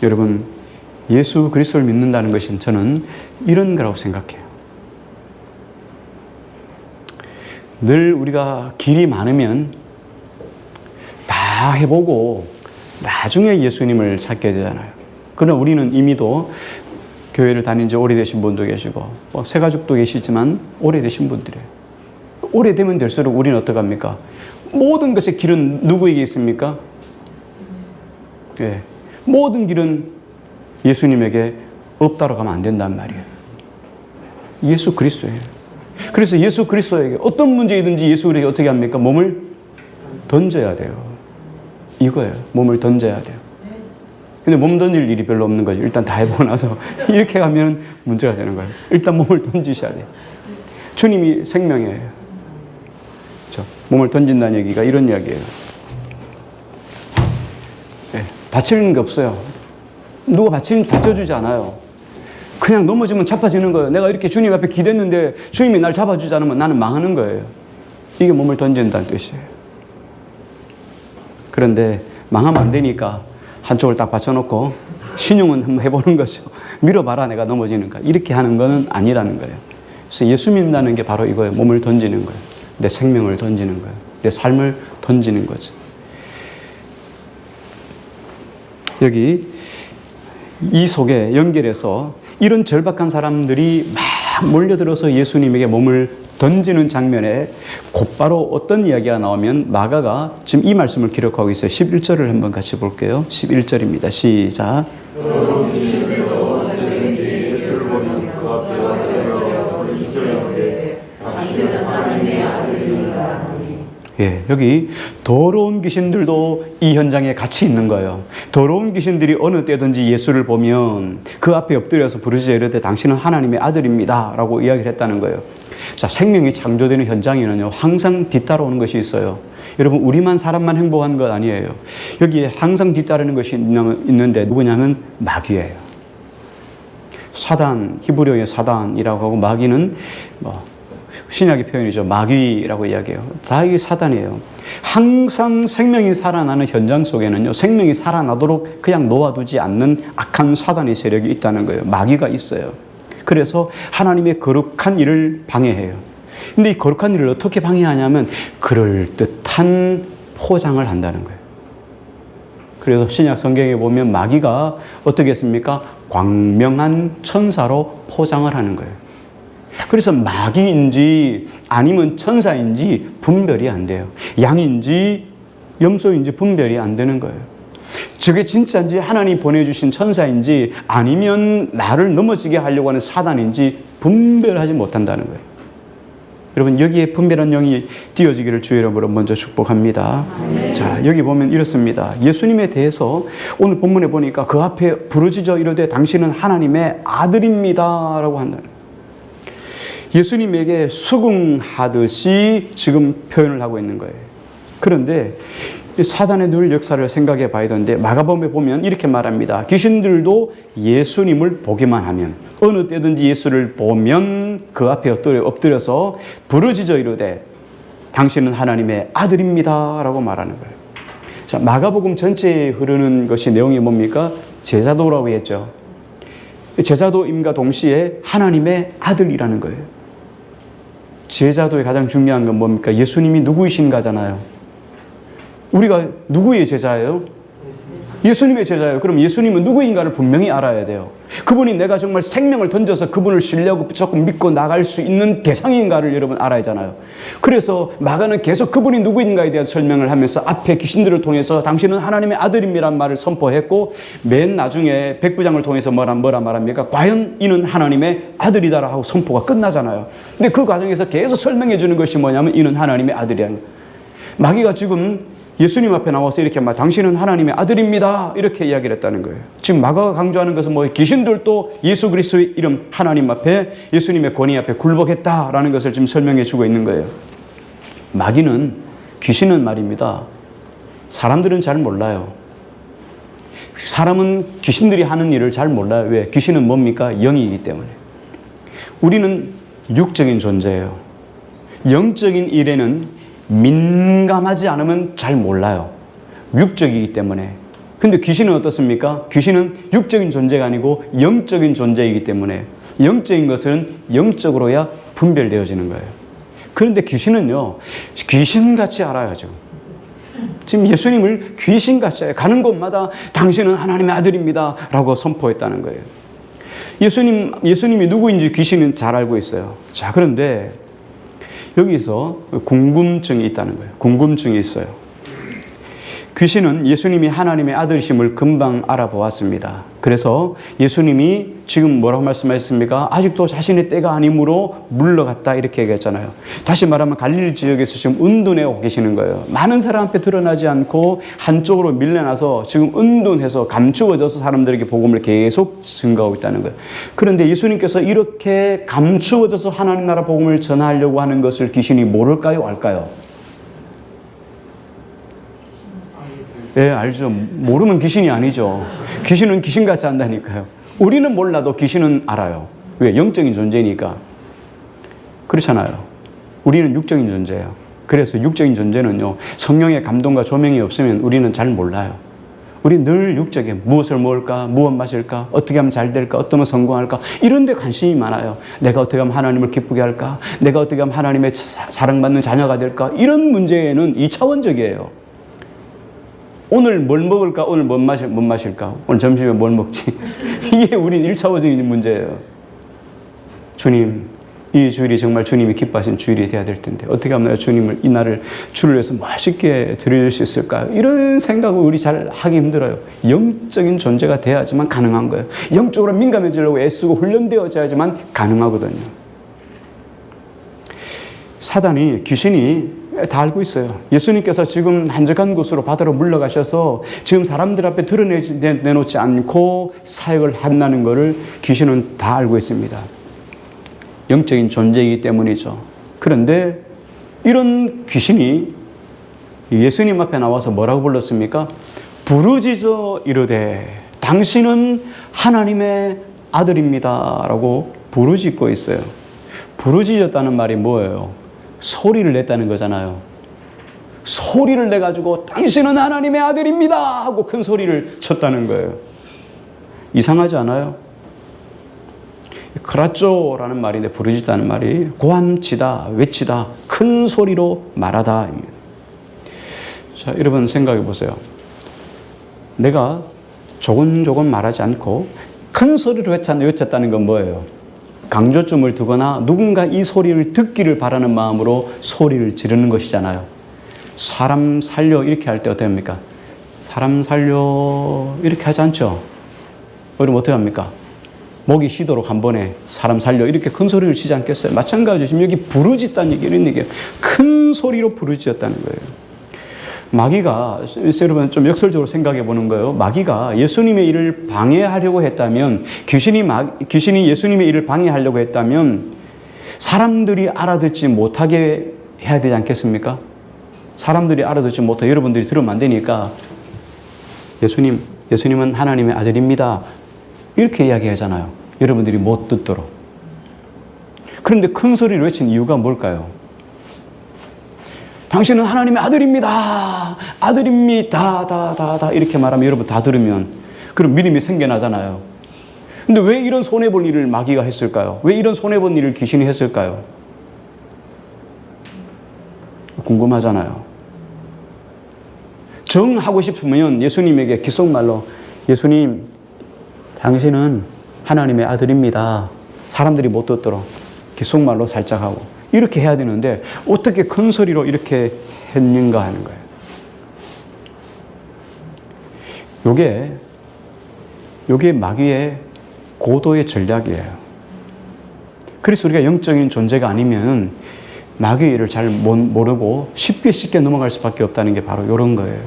여러분 예수 그리스도를 믿는다는 것은 저는 이런 거라고 생각해요. 늘 우리가 길이 많으면 다 해보고 나중에 예수님을 찾게 되잖아요. 그러나 우리는 이미도 교회를 다닌 지 오래되신 분도 계시고 새 가족도 계시지만 오래되신 분들이에요. 오래되면 될수록 우리는 어떡합니까? 모든 것의 길은 누구에게 있습니까? 모든 길은 예수님에게 없다고 하면 안 된단 말이에요. 예수 그리스도예요. 그래서 예수 그리스도에게 어떤 문제이든지 예수 그리스도에게 어떻게 합니까? 몸을 던져야 돼요. 이거예요. 몸을 던져야 돼요. 근데 몸 던질 일이 별로 없는 거죠. 일단 다 해보고 나서 이렇게 가면 문제가 되는 거예요. 일단 몸을 던지셔야 돼요. 주님이 생명이에요. 그렇죠? 몸을 던진다는 얘기가 이런 이야기예요. 네, 받치는 게 없어요. 누가 받쳐주지 않아요. 그냥 넘어지면 자빠지는 거예요. 내가 이렇게 주님 앞에 기댔는데 주님이 날 잡아주지 않으면 나는 망하는 거예요. 이게 몸을 던진다는 뜻이에요. 그런데 망하면 안 되니까 한쪽을 딱 받쳐놓고 신용은 한번 해보는 거죠. 밀어봐라 내가 넘어지는가. 이렇게 하는 거는 아니라는 거예요. 그래서 예수 믿는다는 게 바로 이거예요. 몸을 던지는 거예요. 내 생명을 던지는 거예요. 내 삶을 던지는 거죠. 여기 이 속에 연결해서 이런 절박한 사람들이 막 몰려들어서 예수님에게 몸을 던지는 장면에 곧바로 어떤 이야기가 나오면 마가가 지금 이 말씀을 기록하고 있어요. 11절을 한번 같이 볼게요. 11절입니다. 시작. 예, 여기 더러운 귀신들도 이 현장에 같이 있는 거예요. 더러운 귀신들이 어느 때든지 예수를 보면 그 앞에 엎드려서 부르짖어 이르되 당신은 하나님의 아들입니다 라고 이야기를 했다는 거예요. 자, 생명이 창조되는 현장에는요 항상 뒤따라오는 것이 있어요. 여러분, 우리만 사람만 행복한 것 아니에요. 여기에 항상 뒤따르는 것이 있는데 누구냐면 마귀예요. 사단, 히브리어의 사단이라고 하고 마귀는 신약의 표현이죠. 마귀라고 이야기해요. 다 이게 사단이에요. 항상 생명이 살아나는 현장 속에는요, 생명이 살아나도록 그냥 놓아두지 않는 악한 사단의 세력이 있다는 거예요. 마귀가 있어요. 그래서 하나님의 거룩한 일을 방해해요. 근데 이 거룩한 일을 어떻게 방해하냐면 그럴듯한 포장을 한다는 거예요. 그래서 신약 성경에 보면 마귀가 어떻게 했습니까? 광명한 천사로 포장을 하는 거예요. 그래서 마귀인지 아니면 천사인지 분별이 안 돼요. 양인지 염소인지 분별이 안 되는 거예요. 저게 진짜인지 하나님 보내주신 천사인지 아니면 나를 넘어지게 하려고 하는 사단인지 분별하지 못한다는 거예요. 여러분, 여기에 분별한 영이 띄어지기를 주의 이름으로 먼저 축복합니다. 자, 여기 보면 이렇습니다. 예수님에 대해서 오늘 본문에 보니까 그 앞에 부르짖어 이르되 당신은 하나님의 아들입니다 라고 한다는 거예요. 예수님에게 수긍하듯이 지금 표현을 하고 있는 거예요. 그런데 사단의 늘 역사를 생각해 봐야 되는데 마가복음에 보면 이렇게 말합니다. 귀신들도 예수님을 보기만 하면, 어느 때든지 예수를 보면 그 앞에 엎드려서 부르짖어 이르되 당신은 하나님의 아들입니다 라고 말하는 거예요. 자, 마가복음 전체에 흐르는 것이 내용이 뭡니까? 제자도라고 했죠. 제자도임과 동시에 하나님의 아들이라는 거예요. 제자도의 가장 중요한 건 뭡니까? 예수님이 누구이신가잖아요. 우리가 누구의 제자예요? 예수님의 제자예요. 그럼 예수님은 누구인가를 분명히 알아야 돼요. 그분이 내가 정말 생명을 던져서 그분을 신뢰하고 조금 믿고 나갈 수 있는 대상인가를 여러분 알아야 하잖아요. 그래서 마가는 계속 그분이 누구인가에 대한 설명을 하면서 앞에 귀신들을 통해서 당신은 하나님의 아들임이란 말을 선포했고, 맨 나중에 백부장을 통해서 뭐라 말합니까? 과연 이는 하나님의 아들이다라 하고 선포가 끝나잖아요. 근데 그 과정에서 계속 설명해 주는 것이 뭐냐면 이는 하나님의 아들이야. 마귀가 지금 예수님 앞에 나와서 이렇게 말, 당신은 하나님의 아들입니다 이렇게 이야기를 했다는 거예요. 지금 마가가 강조하는 것은 뭐예요? 귀신들도 예수 그리스도의 이름 하나님 앞에, 예수님의 권위 앞에 굴복했다라는 것을 지금 설명해 주고 있는 거예요. 마귀는, 귀신은 말입니다, 사람들은 잘 몰라요. 사람은 귀신들이 하는 일을 잘 몰라요. 왜? 귀신은 뭡니까? 영이기 때문에. 우리는 육적인 존재예요. 영적인 일에는 민감하지 않으면 잘 몰라요. 육적이기 때문에. 근데 귀신은 어떻습니까? 귀신은 육적인 존재가 아니고 영적인 존재이기 때문에 영적인 것은 영적으로야 분별되어지는 거예요. 그런데 귀신은요, 귀신같이 알아야죠. 지금 예수님을 귀신같이 알아요. 가는 곳마다 당신은 하나님의 아들입니다 라고 선포했다는 거예요. 예수님이 누구인지 귀신은 잘 알고 있어요. 자, 그런데 여기서 궁금증이 있다는 거예요. 궁금증이 있어요. 귀신은 예수님이 하나님의 아들이심을 금방 알아보았습니다. 그래서 예수님이 지금 뭐라고 말씀하셨습니까? 아직도 자신의 때가 아니므로 물러갔다 이렇게 얘기했잖아요. 다시 말하면 갈릴리 지역에서 지금 은둔해 계시는 거예요. 많은 사람 앞에 드러나지 않고 한쪽으로 밀려나서 지금 은둔해서 감추어져서 사람들에게 복음을 계속 증거하고 있다는 거예요. 그런데 예수님께서 이렇게 감추어져서 하나님 나라 복음을 전하려고 하는 것을 귀신이 모를까요? 알까요? 예, 알죠. 모르면 귀신이 아니죠. 귀신은 귀신같이 한다니까요. 우리는 몰라도 귀신은 알아요. 왜? 영적인 존재니까. 그렇잖아요. 우리는 육적인 존재예요. 그래서 육적인 존재는요, 성령의 감동과 조명이 없으면 우리는 잘 몰라요. 우리 늘 육적에 무엇을 먹을까, 무엇 마실까, 어떻게 하면 잘 될까, 어떻게 하면 성공할까, 이런 데 관심이 많아요. 내가 어떻게 하면 하나님을 기쁘게 할까, 내가 어떻게 하면 하나님의 사랑받는 자녀가 될까, 이런 문제에는 2차원적이에요. 오늘 뭘 먹을까? 오늘 못 마실까? 오늘 점심에 뭘 먹지? 이게 우린 1차원적인 문제예요. 주님, 이 주일이 정말 주님이 기뻐하신 주일이 돼야 될 텐데 어떻게 하면 내가 주님을 이 날을 주를 위해서 맛있게 드릴 수 있을까요? 이런 생각을 우리 잘 하기 힘들어요. 영적인 존재가 돼야지만 가능한 거예요. 영적으로 민감해지려고 애쓰고 훈련되어져야지만 가능하거든요. 사단이, 귀신이 다 알고 있어요. 예수님께서 지금 한적한 곳으로 바다로 물러가셔서 지금 사람들 앞에 드러내놓지 않고 사역을 한다는 것을 귀신은 다 알고 있습니다. 영적인 존재이기 때문이죠. 그런데 이런 귀신이 예수님 앞에 나와서 뭐라고 불렀습니까? 부르짖어 이르되 당신은 하나님의 아들입니다 라고 부르짖고 있어요. 부르짖었다는 말이 뭐예요? 소리를 냈다는 거잖아요. 소리를 내가지고 당신은 하나님의 아들입니다 하고 큰 소리를 쳤다는 거예요. 이상하지 않아요? 크라쪼라는 말인데 부르짖다는 말이 고함치다, 외치다, 큰 소리로 말하다 입니다. 자, 여러분 생각해 보세요. 내가 조곤조곤 말하지 않고 큰 소리로 외쳤다는 건 뭐예요? 강조점을 두거나 누군가 이 소리를 듣기를 바라는 마음으로 소리를 지르는 것이잖아요. 사람 살려 이렇게 할 때 어떻게 합니까? 사람 살려 이렇게 하지 않죠? 그럼 어떻게 합니까? 목이 쉬도록 한 번에 사람 살려 이렇게 큰 소리를 치지 않겠어요? 마찬가지로 지금 여기 부르짖다는 얘기, 이런 얘기예요. 큰 소리로 부르짖었다는 거예요. 마귀가, 여러분 좀 역설적으로 생각해 보는 거예요. 마귀가 예수님의 일을 방해하려고 했다면, 귀신이 예수님의 일을 방해하려고 했다면 사람들이 알아듣지 못하게 해야 되지 않겠습니까? 사람들이 알아듣지 못하게 여러분들이 들으면 안 되니까 예수님은 하나님의 아들입니다 이렇게 이야기하잖아요. 여러분들이 못 듣도록. 그런데 큰 소리를 외친 이유가 뭘까요? 당신은 하나님의 아들입니다. 아들입니다. 다 이렇게 말하면 여러분 다 들으면 그럼 믿음이 생겨나잖아요. 근데 왜 이런 손해볼 일을 마귀가 했을까요? 왜 이런 손해본 일을 귀신이 했을까요? 궁금하잖아요. 정하고 싶으면 예수님에게 귓속말로 예수님, 당신은 하나님의 아들입니다. 사람들이 못 듣도록 귓속말로 살짝 하고 이렇게 해야 되는데 어떻게 큰 소리로 이렇게 했는가 하는 거예요. 요게 마귀의 고도의 전략이에요. 그래서 우리가 영적인 존재가 아니면 마귀의 일을 잘 모르고 쉽게 넘어갈 수밖에 없다는 게 바로 이런 거예요.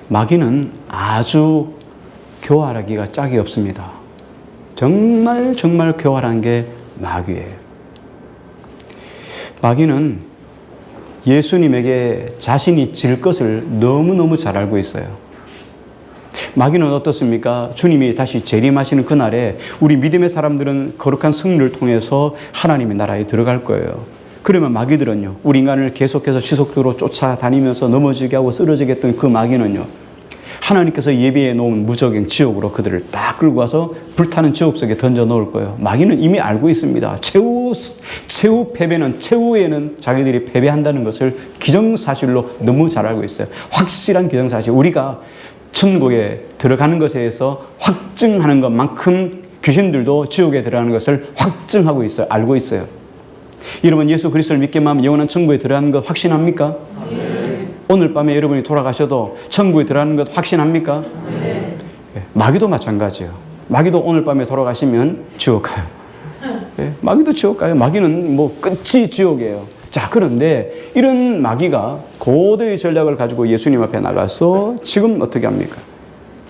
마귀는 아주 교활하기가 짝이 없습니다. 정말 교활한 게 마귀예요. 마귀는 예수님에게 자신이 질 것을 너무너무 잘 알고 있어요. 마귀는 어떻습니까? 주님이 다시 재림하시는 그날에 우리 믿음의 사람들은 거룩한 승리를 통해서 하나님의 나라에 들어갈 거예요. 그러면 마귀들은요, 우리 인간을 계속해서 지속적으로 쫓아다니면서 넘어지게 하고 쓰러지게 했던 그 마귀는요, 하나님께서 예비해 놓은 무적행 지옥으로 그들을 딱 끌고 와서 불타는 지옥 속에 던져 넣을 거예요. 마귀는 이미 알고 있습니다. 최후에는 자기들이 패배한다는 것을 기정사실로 너무 잘 알고 있어요. 확실한 기정사실. 우리가 천국에 들어가는 것에 대해서 확증하는 것만큼 귀신들도 지옥에 들어가는 것을 확증하고 있어요. 알고 있어요. 여러분 예수 그리스도를 믿기만 하면 영원한 천국에 들어가는 것 확신합니까? 오늘 밤에 여러분이 돌아가셔도 천국에 들어가는 것 확신합니까? 마귀도 마찬가지예요. 마귀도 오늘 밤에 돌아가시면 지옥 가요. 마귀도 지옥 가요. 마귀는 뭐 끝이 지옥이에요. 자, 그런데 이런 마귀가 고도의 전략을 가지고 예수님 앞에 나가서 지금 어떻게 합니까?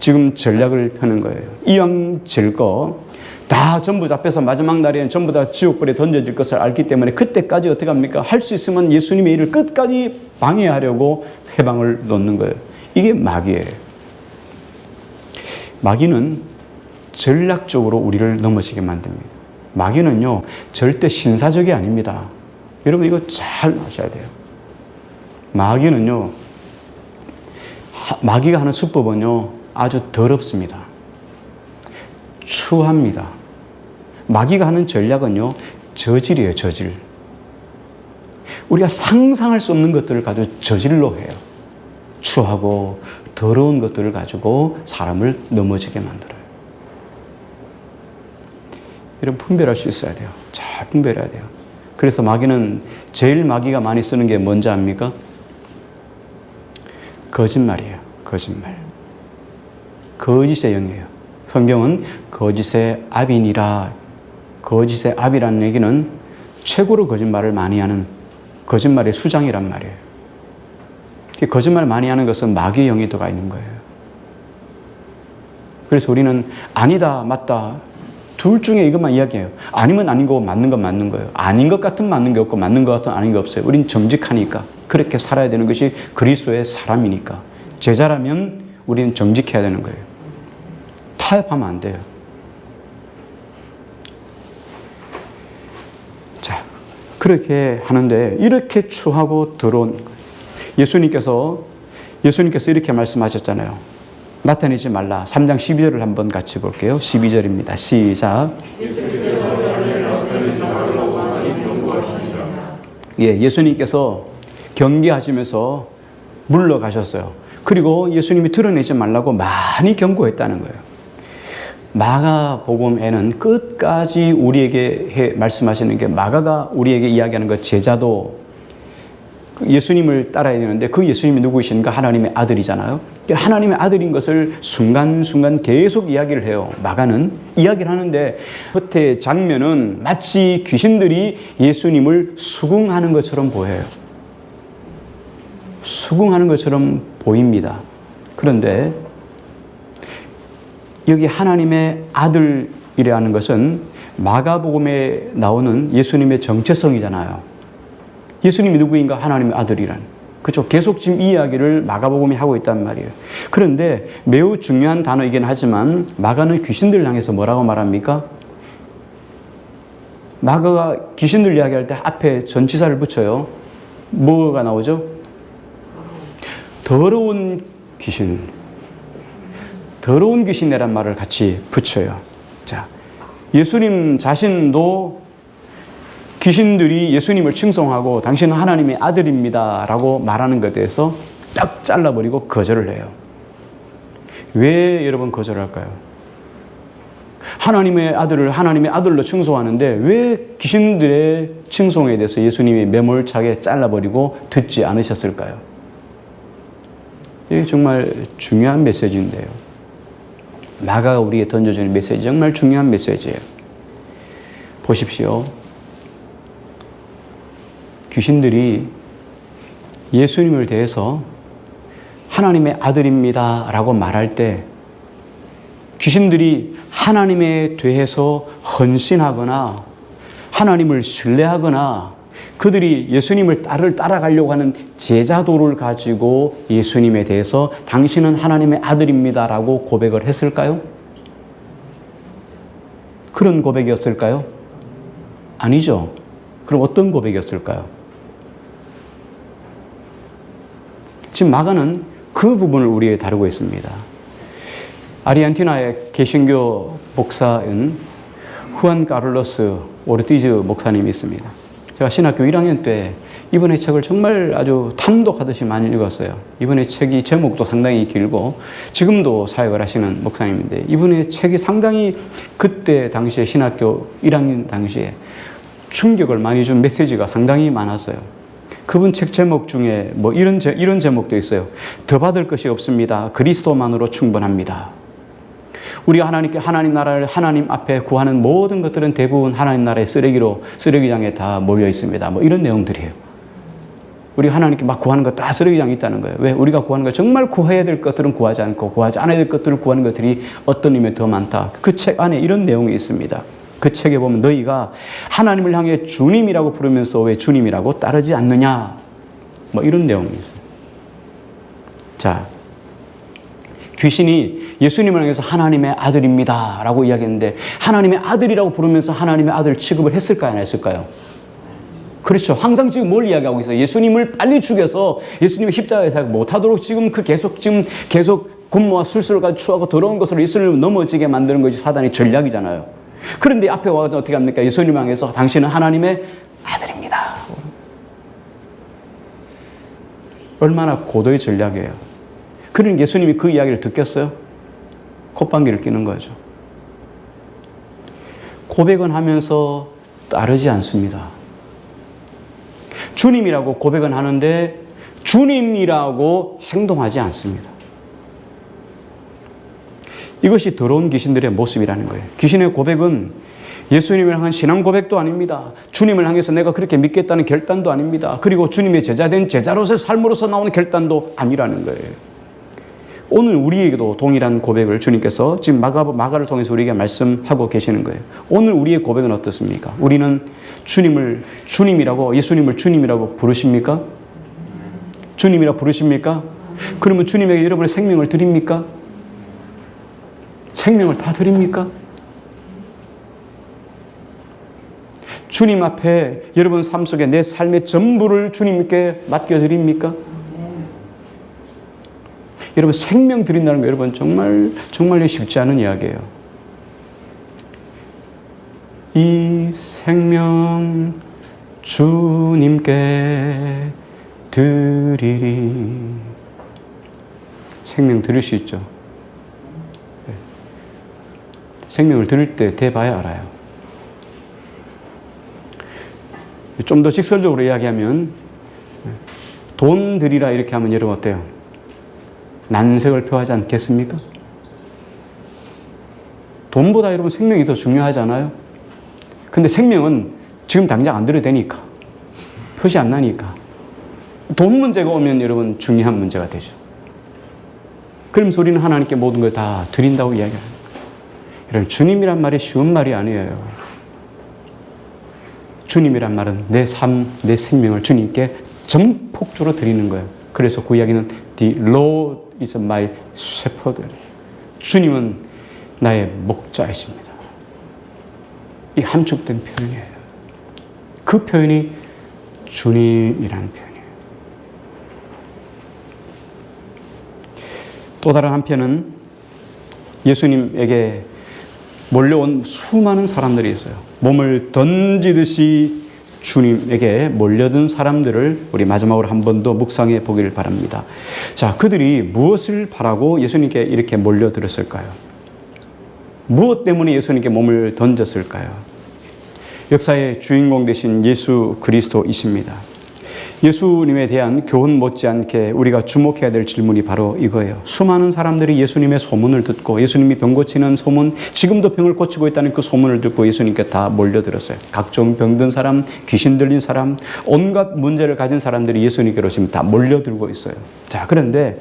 지금 전략을 펴는 거예요. 이왕 질 거 다 전부 잡혀서 마지막 날에는 전부 다 지옥불에 던져질 것을 알기 때문에 그때까지 어떻게 합니까? 할 수 있으면 예수님의 일을 끝까지 방해하려고 해방을 놓는 거예요. 이게 마귀예요. 마귀는 전략적으로 우리를 넘어지게 만듭니다. 마귀는요, 절대 신사적이 아닙니다. 여러분 이거 잘 아셔야 돼요. 마귀는요, 마귀가 하는 수법은요, 아주 더럽습니다. 추합니다. 마귀가 하는 전략은요, 저질이에요, 저질. 우리가 상상할 수 없는 것들을 가지고 저질로 해요. 추하고 더러운 것들을 가지고 사람을 넘어지게 만들어요. 이런 분별할 수 있어야 돼요. 잘 분별해야 돼요. 그래서 마귀는 제일 마귀가 많이 쓰는 게 뭔지 압니까? 거짓말이에요. 거짓말. 거짓의 영이에요. 성경은 거짓의 아비니라. 거짓의 아비라는 얘기는 최고로 거짓말을 많이 하는 거짓말의 수장이란 말이에요. 거짓말을 많이 하는 것은 마귀의 영이 들어가 있는 거예요. 그래서 우리는 아니다, 맞다. 둘 중에 이것만 이야기해요. 아니면 아닌 거고 맞는 건 맞는 거예요. 아닌 것 같은 맞는 게 없고 맞는 것 같은 아닌 게 없어요. 우린 정직하니까. 그렇게 살아야 되는 것이 그리스도의 사람이니까. 제자라면 우리는 정직해야 되는 거예요. 타협하면 안 돼요. 자, 그렇게 하는데 이렇게 추하고 더러운 예수님께서 이렇게 말씀하셨잖아요. 나타내지 말라. 3장 12절을 한번 같이 볼게요. 12절입니다. 시작. 예수님께서 경계하시면서 물러가셨어요. 그리고 예수님이 드러내지 말라고 많이 경고했다는 거예요. 마가복음에는 끝까지 우리에게 말씀하시는 게 마가가 우리에게 이야기하는 것 제자도 예수님을 따라야 되는데 그 예수님이 누구이신가? 하나님의 아들이잖아요. 하나님의 아들인 것을 순간순간 계속 이야기를 해요. 마가는 이야기를 하는데 끝에 장면은 마치 귀신들이 예수님을 수긍하는 것처럼 보여요. 수긍하는 것처럼 보입니다. 그런데 여기 하나님의 아들이라는 것은 마가복음에 나오는 예수님의 정체성이잖아요. 예수님이 누구인가? 하나님의 아들이란. 그렇죠. 계속 지금 이 이야기를 마가복음이 하고 있단 말이에요. 그런데 매우 중요한 단어이긴 하지만 마가는 귀신들을 향해서 뭐라고 말합니까? 마가가 귀신들 이야기할 때 앞에 전치사를 붙여요. 뭐가 나오죠? 더러운 귀신. 더러운 귀신이란 말을 같이 붙여요. 자, 예수님 자신도 귀신들이 예수님을 칭송하고 당신은 하나님의 아들입니다 라고 말하는 것에 대해서 딱 잘라버리고 거절을 해요. 왜 여러분 거절할까요? 하나님의 아들을 하나님의 아들로 칭송하는데 왜 귀신들의 칭송에 대해서 예수님이 매몰차게 잘라버리고 듣지 않으셨을까요? 이게 정말 중요한 메시지인데요. 마가가 우리에게 던져주는 메시지 정말 중요한 메시지예요. 보십시오. 귀신들이 예수님을 대해서 하나님의 아들입니다 라고 말할 때 귀신들이 하나님에 대해서 헌신하거나 하나님을 신뢰하거나 그들이 예수님을 따라가려고 하는 제자도를 가지고 예수님에 대해서 당신은 하나님의 아들입니다 라고 고백을 했을까요? 그런 고백이었을까요? 아니죠. 그럼 어떤 고백이었을까요? 지금 마가는 그 부분을 우리에게 다루고 있습니다. 아르헨티나의 개신교 목사인 후안 카를로스 오르티즈 목사님이 있습니다. 제가 신학교 1학년 때 이분의 책을 정말 아주 탐독하듯이 많이 읽었어요. 이분의 책이 제목도 상당히 길고 지금도 사역을 하시는 목사님인데 이분의 책이 상당히 그때 당시에 신학교 1학년 당시에 충격을 많이 준 메시지가 상당히 많았어요. 그분 책 제목 중에 뭐 이런 제목도 있어요. 더 받을 것이 없습니다. 그리스도만으로 충분합니다. 우리가 하나님 나라를 하나님 앞에 구하는 모든 것들은 대부분 하나님 나라의 쓰레기장에 다 몰려 있습니다. 뭐 이런 내용들이에요. 우리가 하나님께 막 구하는 거 다 쓰레기장에 있다는 거예요. 왜? 우리가 구하는 거 정말 구해야 될 것들은 구하지 않고 구하지 않아야 될 것들을 구하는 것들이 어떤 의미에 더 많다. 그 책 안에 이런 내용이 있습니다. 그 책에 보면 너희가 하나님을 향해 주님이라고 부르면서 왜 주님이라고 따르지 않느냐. 뭐 이런 내용이 있어요. 자, 귀신이 예수님을 향해서 하나님의 아들입니다 라고 이야기했는데 하나님의 아들이라고 부르면서 하나님의 아들 취급을 했을까요? 안 했을까요? 그렇죠. 항상 지금 뭘 이야기하고 있어요? 예수님을 빨리 죽여서 예수님의 십자가에서 못하도록 지금 계속 군무와 술수를 가지고 추하고 더러운 것으로 예수님을 넘어지게 만드는 것이 사단의 전략이잖아요. 그런데 앞에 와서 어떻게 합니까? 예수님 향해서 당신은 하나님의 아들입니다. 얼마나 고도의 전략이에요. 그러니 예수님이 그 이야기를 듣겠어요? 콧방귀를 뀌는 거죠. 고백은 하면서 따르지 않습니다. 주님이라고 고백은 하는데 주님이라고 행동하지 않습니다. 이것이 더러운 귀신들의 모습이라는 거예요. 귀신의 고백은 예수님을 향한 신앙 고백도 아닙니다. 주님을 향해서 내가 그렇게 믿겠다는 결단도 아닙니다. 그리고 주님의 제자된 제자로서의 삶으로서 나오는 결단도 아니라는 거예요. 오늘 우리에게도 동일한 고백을 주님께서 지금 마가를 통해서 우리에게 말씀하고 계시는 거예요. 오늘 우리의 고백은 어떻습니까? 우리는 예수님을 주님이라고 부르십니까? 주님이라 부르십니까? 그러면 주님에게 여러분의 생명을 드립니까? 생명을 다 드립니까? 주님 앞에 여러분 삶 속에 내 삶의 전부를 주님께 맡겨드립니까? 여러분 생명 드린다는 거 여러분 정말 쉽지 않은 이야기예요. 이 생명 주님께 드리리. 생명 드릴 수 있죠. 생명을 드릴 때 대봐야 알아요. 좀 더 직설적으로 이야기하면 돈 드리라 이렇게 하면 여러분 어때요? 난색을 표하지 않겠습니까? 돈보다 여러분 생명이 더 중요하잖아요. 근데 생명은 지금 당장 안 드려도 되니까. 표시 안 나니까. 돈 문제가 오면 여러분 중요한 문제가 되죠. 그러면서 우리는 하나님께 모든 걸 다 드린다고 이야기합니다. 여러분 주님이란 말이 쉬운 말이 아니에요. 주님이란 말은 내 삶, 내 생명을 주님께 전폭적으로 드리는 거예요. 그래서 그 이야기는 The Lord is my shepherd. 주님은 나의 목자이십니다. 이 함축된 표현이에요. 그 표현이 주님이라는 표현이에요. 또 다른 한편은 예수님에게 몰려온 수많은 사람들이 있어요. 몸을 던지듯이 주님에게 몰려든 사람들을 우리 마지막으로 한 번 더 묵상해 보기를 바랍니다. 자, 그들이 무엇을 바라고 예수님께 이렇게 몰려들었을까요? 무엇 때문에 예수님께 몸을 던졌을까요? 역사의 주인공 되신 예수 그리스도이십니다. 예수님에 대한 교훈 못지않게 우리가 주목해야 될 질문이 바로 이거예요. 수많은 사람들이 예수님의 소문을 듣고 예수님이 병 고치는 소문, 지금도 병을 고치고 있다는 그 소문을 듣고 예수님께 다 몰려들었어요. 각종 병든 사람, 귀신 들린 사람, 온갖 문제를 가진 사람들이 예수님께로 지금 다 몰려들고 있어요. 자, 그런데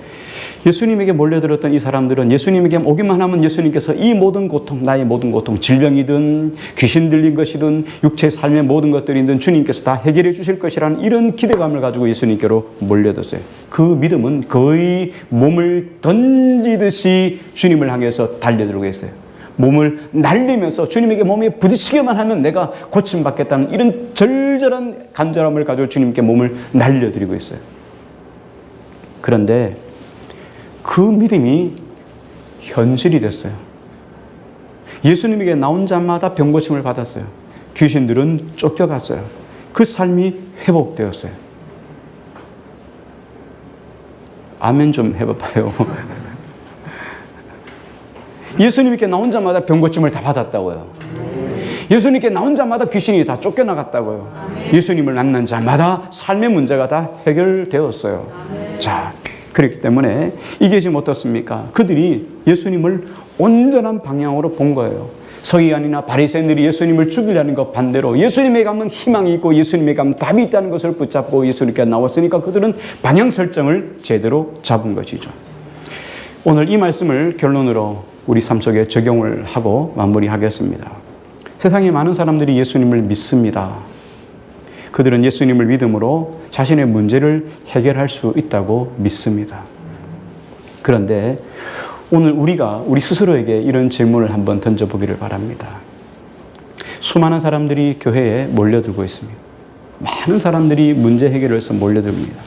예수님에게 몰려들었던 이 사람들은 예수님에게 오기만 하면 예수님께서 이 모든 고통, 나의 모든 고통, 질병이든 귀신 들린 것이든 육체의 삶의 모든 것들이든 주님께서 다 해결해 주실 것이라는 이런 기대감을 가지고 예수님께로 몰려들었어요. 그 믿음은 거의 몸을 던지듯이 주님을 향해서 달려들고 있어요. 몸을 날리면서 주님에게 몸에 부딪히기만 하면 내가 고침받겠다는 이런 절절한 간절함을 가지고 주님께 몸을 날려드리고 있어요. 그런데 그 믿음이 현실이 됐어요. 예수님에게 나온 자마다 병고침을 받았어요. 귀신들은 쫓겨갔어요. 그 삶이 회복되었어요. 아멘 좀 해봐요. 예수님께 나온 자마다 병고침을 다 받았다고요. 예수님께 나온 자마다 귀신이 다 쫓겨나갔다고요. 예수님을 만난 자마다 삶의 문제가 다 해결되었어요. 자, 그렇기 때문에 이게 지금 어떻습니까? 그들이 예수님을 온전한 방향으로 본 거예요. 서기관이나 바리새인들이 예수님을 죽이려는 것 반대로 예수님에게 가면 희망이 있고 예수님에게 가면 답이 있다는 것을 붙잡고 예수님께 나왔으니까 그들은 방향 설정을 제대로 잡은 것이죠. 오늘 이 말씀을 결론으로 우리 삶 속에 적용을 하고 마무리하겠습니다. 세상에 많은 사람들이 예수님을 믿습니다. 그들은 예수님을 믿음으로 자신의 문제를 해결할 수 있다고 믿습니다. 그런데 오늘 우리가 우리 스스로에게 이런 질문을 한번 던져보기를 바랍니다. 수많은 사람들이 교회에 몰려들고 있습니다. 많은 사람들이 문제 해결을 위해서 몰려듭니다.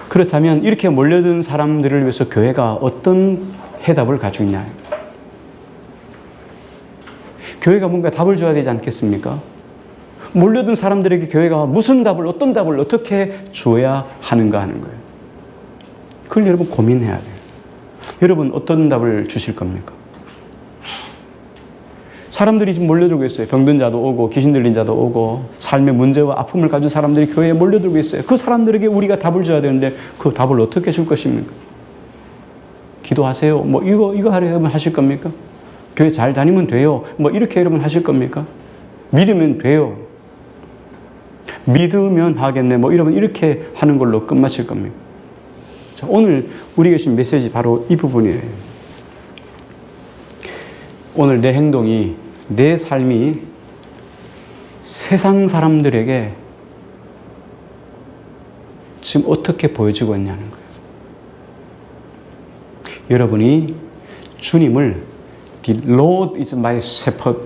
그렇다면 이렇게 몰려든 사람들을 위해서 교회가 어떤 해답을 가지고 있냐? 교회가 뭔가 답을 줘야 되지 않겠습니까? 몰려든 사람들에게 교회가 무슨 답을, 어떤 답을 어떻게 줘야 하는가 하는 거예요. 그걸 여러분 고민해야 돼요. 여러분 어떤 답을 주실 겁니까? 사람들이 지금 몰려들고 있어요. 병든 자도 오고 귀신 들린 자도 오고 삶의 문제와 아픔을 가진 사람들이 교회에 몰려들고 있어요. 그 사람들에게 우리가 답을 줘야 되는데 그 답을 어떻게 줄 것입니까? 기도하세요. 뭐 이거 하려면 하실 겁니까? 교회 잘 다니면 돼요. 뭐 이렇게 여러분 하실 겁니까? 믿으면 돼요. 믿으면 하겠네. 뭐 이러면 이렇게 하는 걸로 끝마칠 겁니까? 자, 오늘 우리에게 주신 메시지 바로 이 부분이에요. 오늘 내 행동이, 내 삶이 세상 사람들에게 지금 어떻게 보여지고 있냐는 거예요. 여러분이 주님을 The Lord is my shepherd,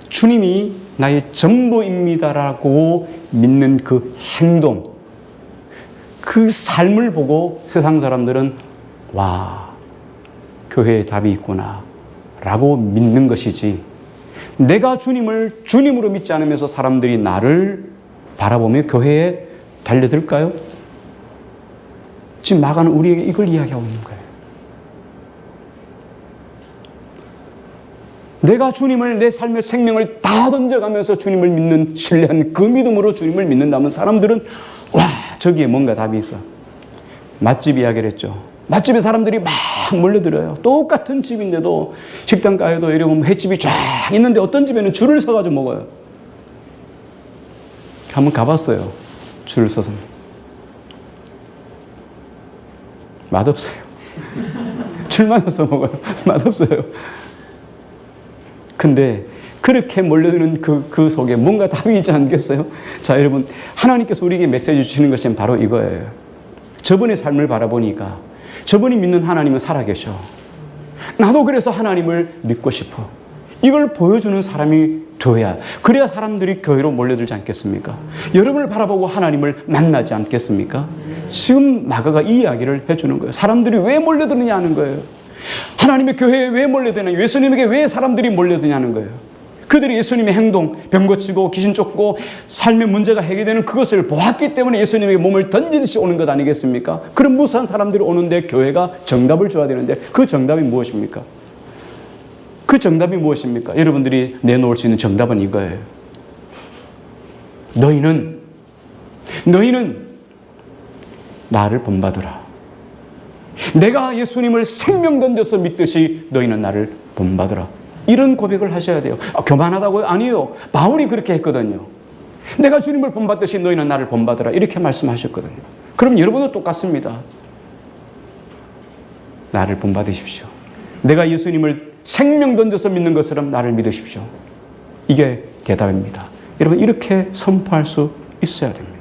주님이 나의 전부입니다라고 믿는 그 행동, 그 삶을 보고 세상 사람들은 와, 교회에 답이 있구나 라고 믿는 것이지, 내가 주님을 주님으로 믿지 않으면서 사람들이 나를 바라보며 교회에 달려들까요? 지금 마가는 우리에게 이걸 이야기하고 있는 거예요. 내가 주님을, 내 삶의 생명을 다 던져가면서 주님을 믿는, 신뢰한 그 믿음으로 주님을 믿는다면 사람들은 와, 저기에 뭔가 답이 있어. 맛집 이야기를 했죠. 맛집에 사람들이 막 몰려들어요. 똑같은 집인데도 식당가에도 이러면 횟집이 쫙 있는데 어떤 집에는 줄을 서가지고 먹어요. 한번 가봤어요. 줄을 서서. 맛없어요. 줄만 서서 먹어요. 맛없어요. 근데 그렇게 몰려드는 그 속에 뭔가 답이 있지 않겠어요? 자, 여러분, 하나님께서 우리에게 메시지 주시는 것은 바로 이거예요. 저분의 삶을 바라보니까 저분이 믿는 하나님은 살아계셔. 나도 그래서 하나님을 믿고 싶어. 이걸 보여주는 사람이 되어야, 그래야 사람들이 교회로 몰려들지 않겠습니까? 여러분을 바라보고 하나님을 만나지 않겠습니까? 지금 마가가 이 이야기를 해주는 거예요. 사람들이 왜 몰려드느냐 하는 거예요. 하나님의 교회에 왜 몰려드느냐, 예수님에게 왜 사람들이 몰려드냐는 거예요. 그들이 예수님의 행동, 병 고치고 귀신 쫓고 삶의 문제가 해결되는 그것을 보았기 때문에 예수님에게 몸을 던지듯이 오는 것 아니겠습니까? 그런 무수한 사람들이 오는데 교회가 정답을 줘야 되는데 그 정답이 무엇입니까? 그 정답이 무엇입니까? 여러분들이 내놓을 수 있는 정답은 이거예요. 너희는 나를 본받으라. 내가 예수님을 생명 던져서 믿듯이 너희는 나를 본받으라. 이런 고백을 하셔야 돼요. 교만하다고요? 아니에요. 바울이 그렇게 했거든요. 내가 주님을 본받듯이 너희는 나를 본받으라. 이렇게 말씀하셨거든요. 그럼 여러분도 똑같습니다. 나를 본받으십시오. 내가 예수님을 생명 던져서 믿는 것처럼 나를 믿으십시오. 이게 대답입니다. 여러분, 이렇게 선포할 수 있어야 됩니다.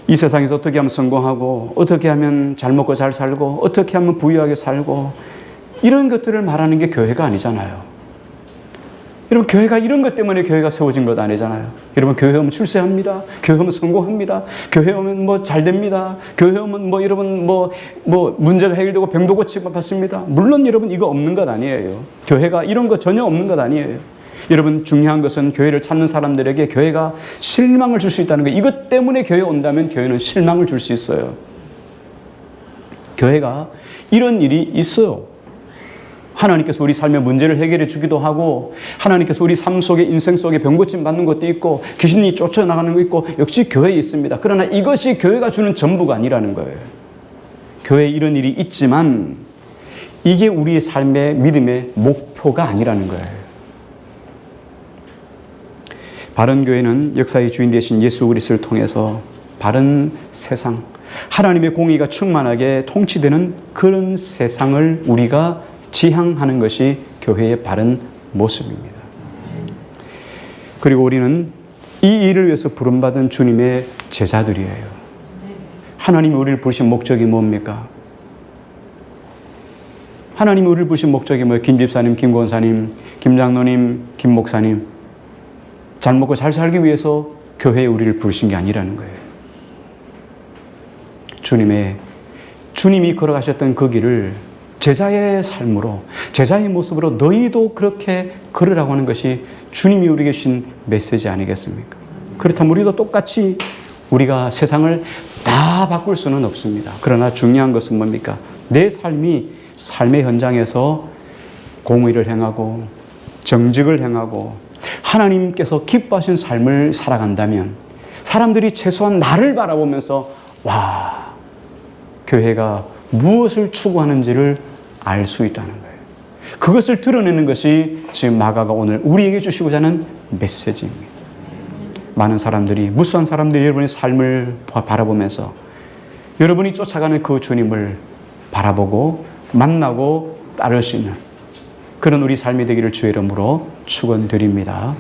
이 세상에서 어떻게 하면 성공하고, 어떻게 하면 잘 먹고 잘 살고, 어떻게 하면 부유하게 살고, 이런 것들을 말하는 게 교회가 아니잖아요. 여러분, 교회가 이런 것 때문에 교회가 세워진 것 아니잖아요. 여러분, 교회 오면 출세합니다. 교회 오면 성공합니다. 교회 오면 뭐 잘 됩니다. 교회 오면 뭐 여러분 뭐 문제가 해결되고 병도 고치고 받습니다. 물론 여러분 이거 없는 것 아니에요. 교회가 이런 거 전혀 없는 것 아니에요. 여러분, 중요한 것은 교회를 찾는 사람들에게 교회가 실망을 줄 수 있다는 거예요. 이것 때문에 교회에 온다면 교회는 실망을 줄 수 있어요. 교회가 이런 일이 있어요. 하나님께서 우리 삶의 문제를 해결해 주기도 하고, 하나님께서 우리 삶 속에, 인생 속에 병고침 받는 것도 있고, 귀신이 쫓아나가는 거 있고, 역시 교회에 있습니다. 그러나 이것이 교회가 주는 전부가 아니라는 거예요. 교회에 이런 일이 있지만 이게 우리의 삶의 믿음의 목표가 아니라는 거예요. 바른 교회는 역사의 주인 되신 예수 그리스도를 통해서 바른 세상, 하나님의 공의가 충만하게 통치되는 그런 세상을 우리가 지향하는 것이 교회의 바른 모습입니다. 그리고 우리는 이 일을 위해서 부름받은 주님의 제자들이에요. 하나님이 우리를 부르신 목적이 뭡니까? 하나님이 우리를 부르신 목적이 뭐예요? 김 집사님, 김 권사님, 김 장로님, 김 목사님, 잘 먹고 잘 살기 위해서 교회에 우리를 부르신 게 아니라는 거예요. 주님이 걸어가셨던 그 길을 제자의 삶으로, 제자의 모습으로 너희도 그렇게 걸으라고 하는 것이 주님이 우리에게 주신 메시지 아니겠습니까? 그렇다면 우리도 똑같이 우리가 세상을 다 바꿀 수는 없습니다. 그러나 중요한 것은 뭡니까? 내 삶이 삶의 현장에서 공의를 행하고 정직을 행하고 하나님께서 기뻐하신 삶을 살아간다면 사람들이 최소한 나를 바라보면서 와, 교회가 무엇을 추구하는지를 알 수 있다는 거예요. 그것을 드러내는 것이 지금 마가가 오늘 우리에게 주시고자 하는 메시지입니다. 많은 사람들이, 무수한 사람들이 여러분의 삶을 바라보면서 여러분이 쫓아가는 그 주님을 바라보고 만나고 따를 수 있는 그런 우리 삶이 되기를 주의 이름으로 축원드립니다.